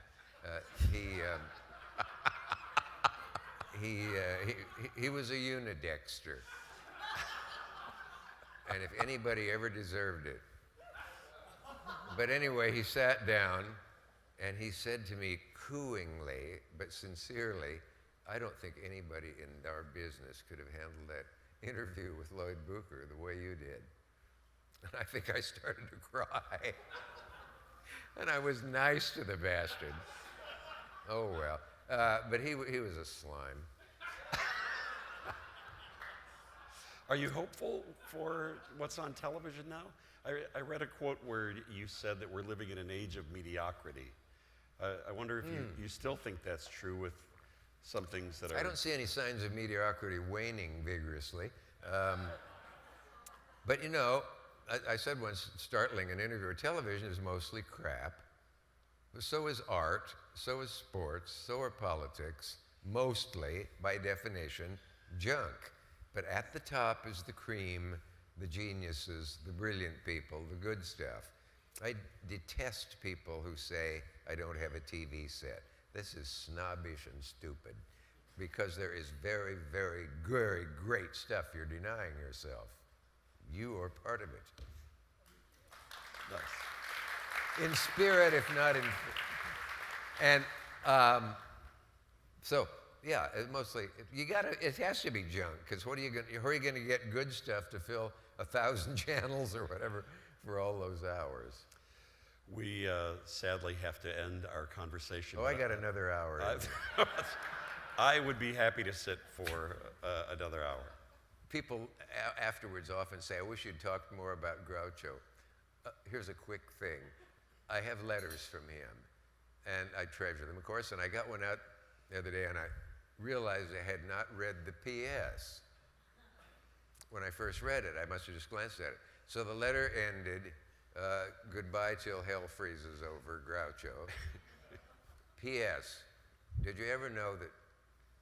He was a unidexter. And if anybody ever deserved it. But anyway, he sat down, and he said to me cooingly, but sincerely, I don't think anybody in our business could have handled that interview with Lloyd Booker the way you did. And I think I started to cry. And I was nice to the bastard. Oh, well. But he was a slime. Are you hopeful for what's on television now? I read a quote where you said that we're living in an age of mediocrity. I wonder if you still think that's true with some things that are... I don't see any signs of mediocrity waning vigorously. But you know, I said once, startling in an interview, television is mostly crap. So is art, so is sports, so are politics, mostly, by definition, junk. But at the top is the cream, the geniuses, the brilliant people, the good stuff. I detest people who say, I don't have a TV set. This is snobbish and stupid, because there is very, very, very great stuff you're denying yourself. You are part of it. Nice. In spirit, if not in... And so, yeah, mostly, it has to be junk, because how are you going to get good stuff to fill 1,000 channels or whatever for all those hours? We sadly have to end our conversation. Oh, I got another hour. I would be happy to sit for another hour. People afterwards often say, I wish you'd talked more about Groucho. Here's a quick thing. I have letters from him, and I treasure them, of course, and I got one out the other day, and I realized I had not read the P.S. when I first read it. I must have just glanced at it. So the letter ended, goodbye till hell freezes over, Groucho. P.S. Did you ever know that,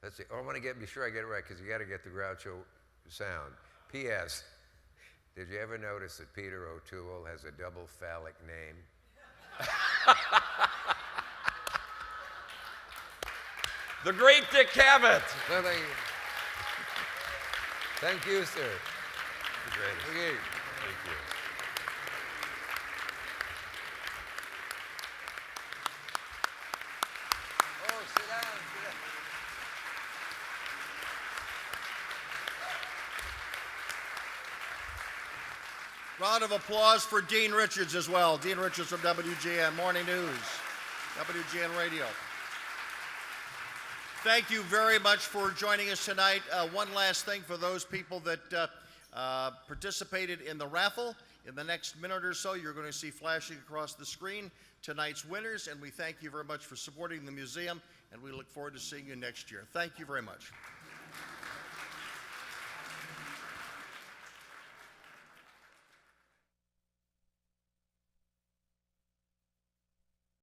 let's see, I want to be sure I get it right, because you got to get the Groucho sound. P.S. Did you ever notice that Peter O'Toole has a double phallic name? The great Dick Cavett. No, thank you. Thank you, sir. The greatest. Okay. Thank you. Round of applause for Dean Richards as well. Dean Richards from WGN Morning News, WGN Radio. Thank you very much for joining us tonight. One last thing for those people that participated in the raffle. In the next minute or so, you're going to see flashing across the screen tonight's winners, and we thank you very much for supporting the museum, and we look forward to seeing you next year. Thank you very much.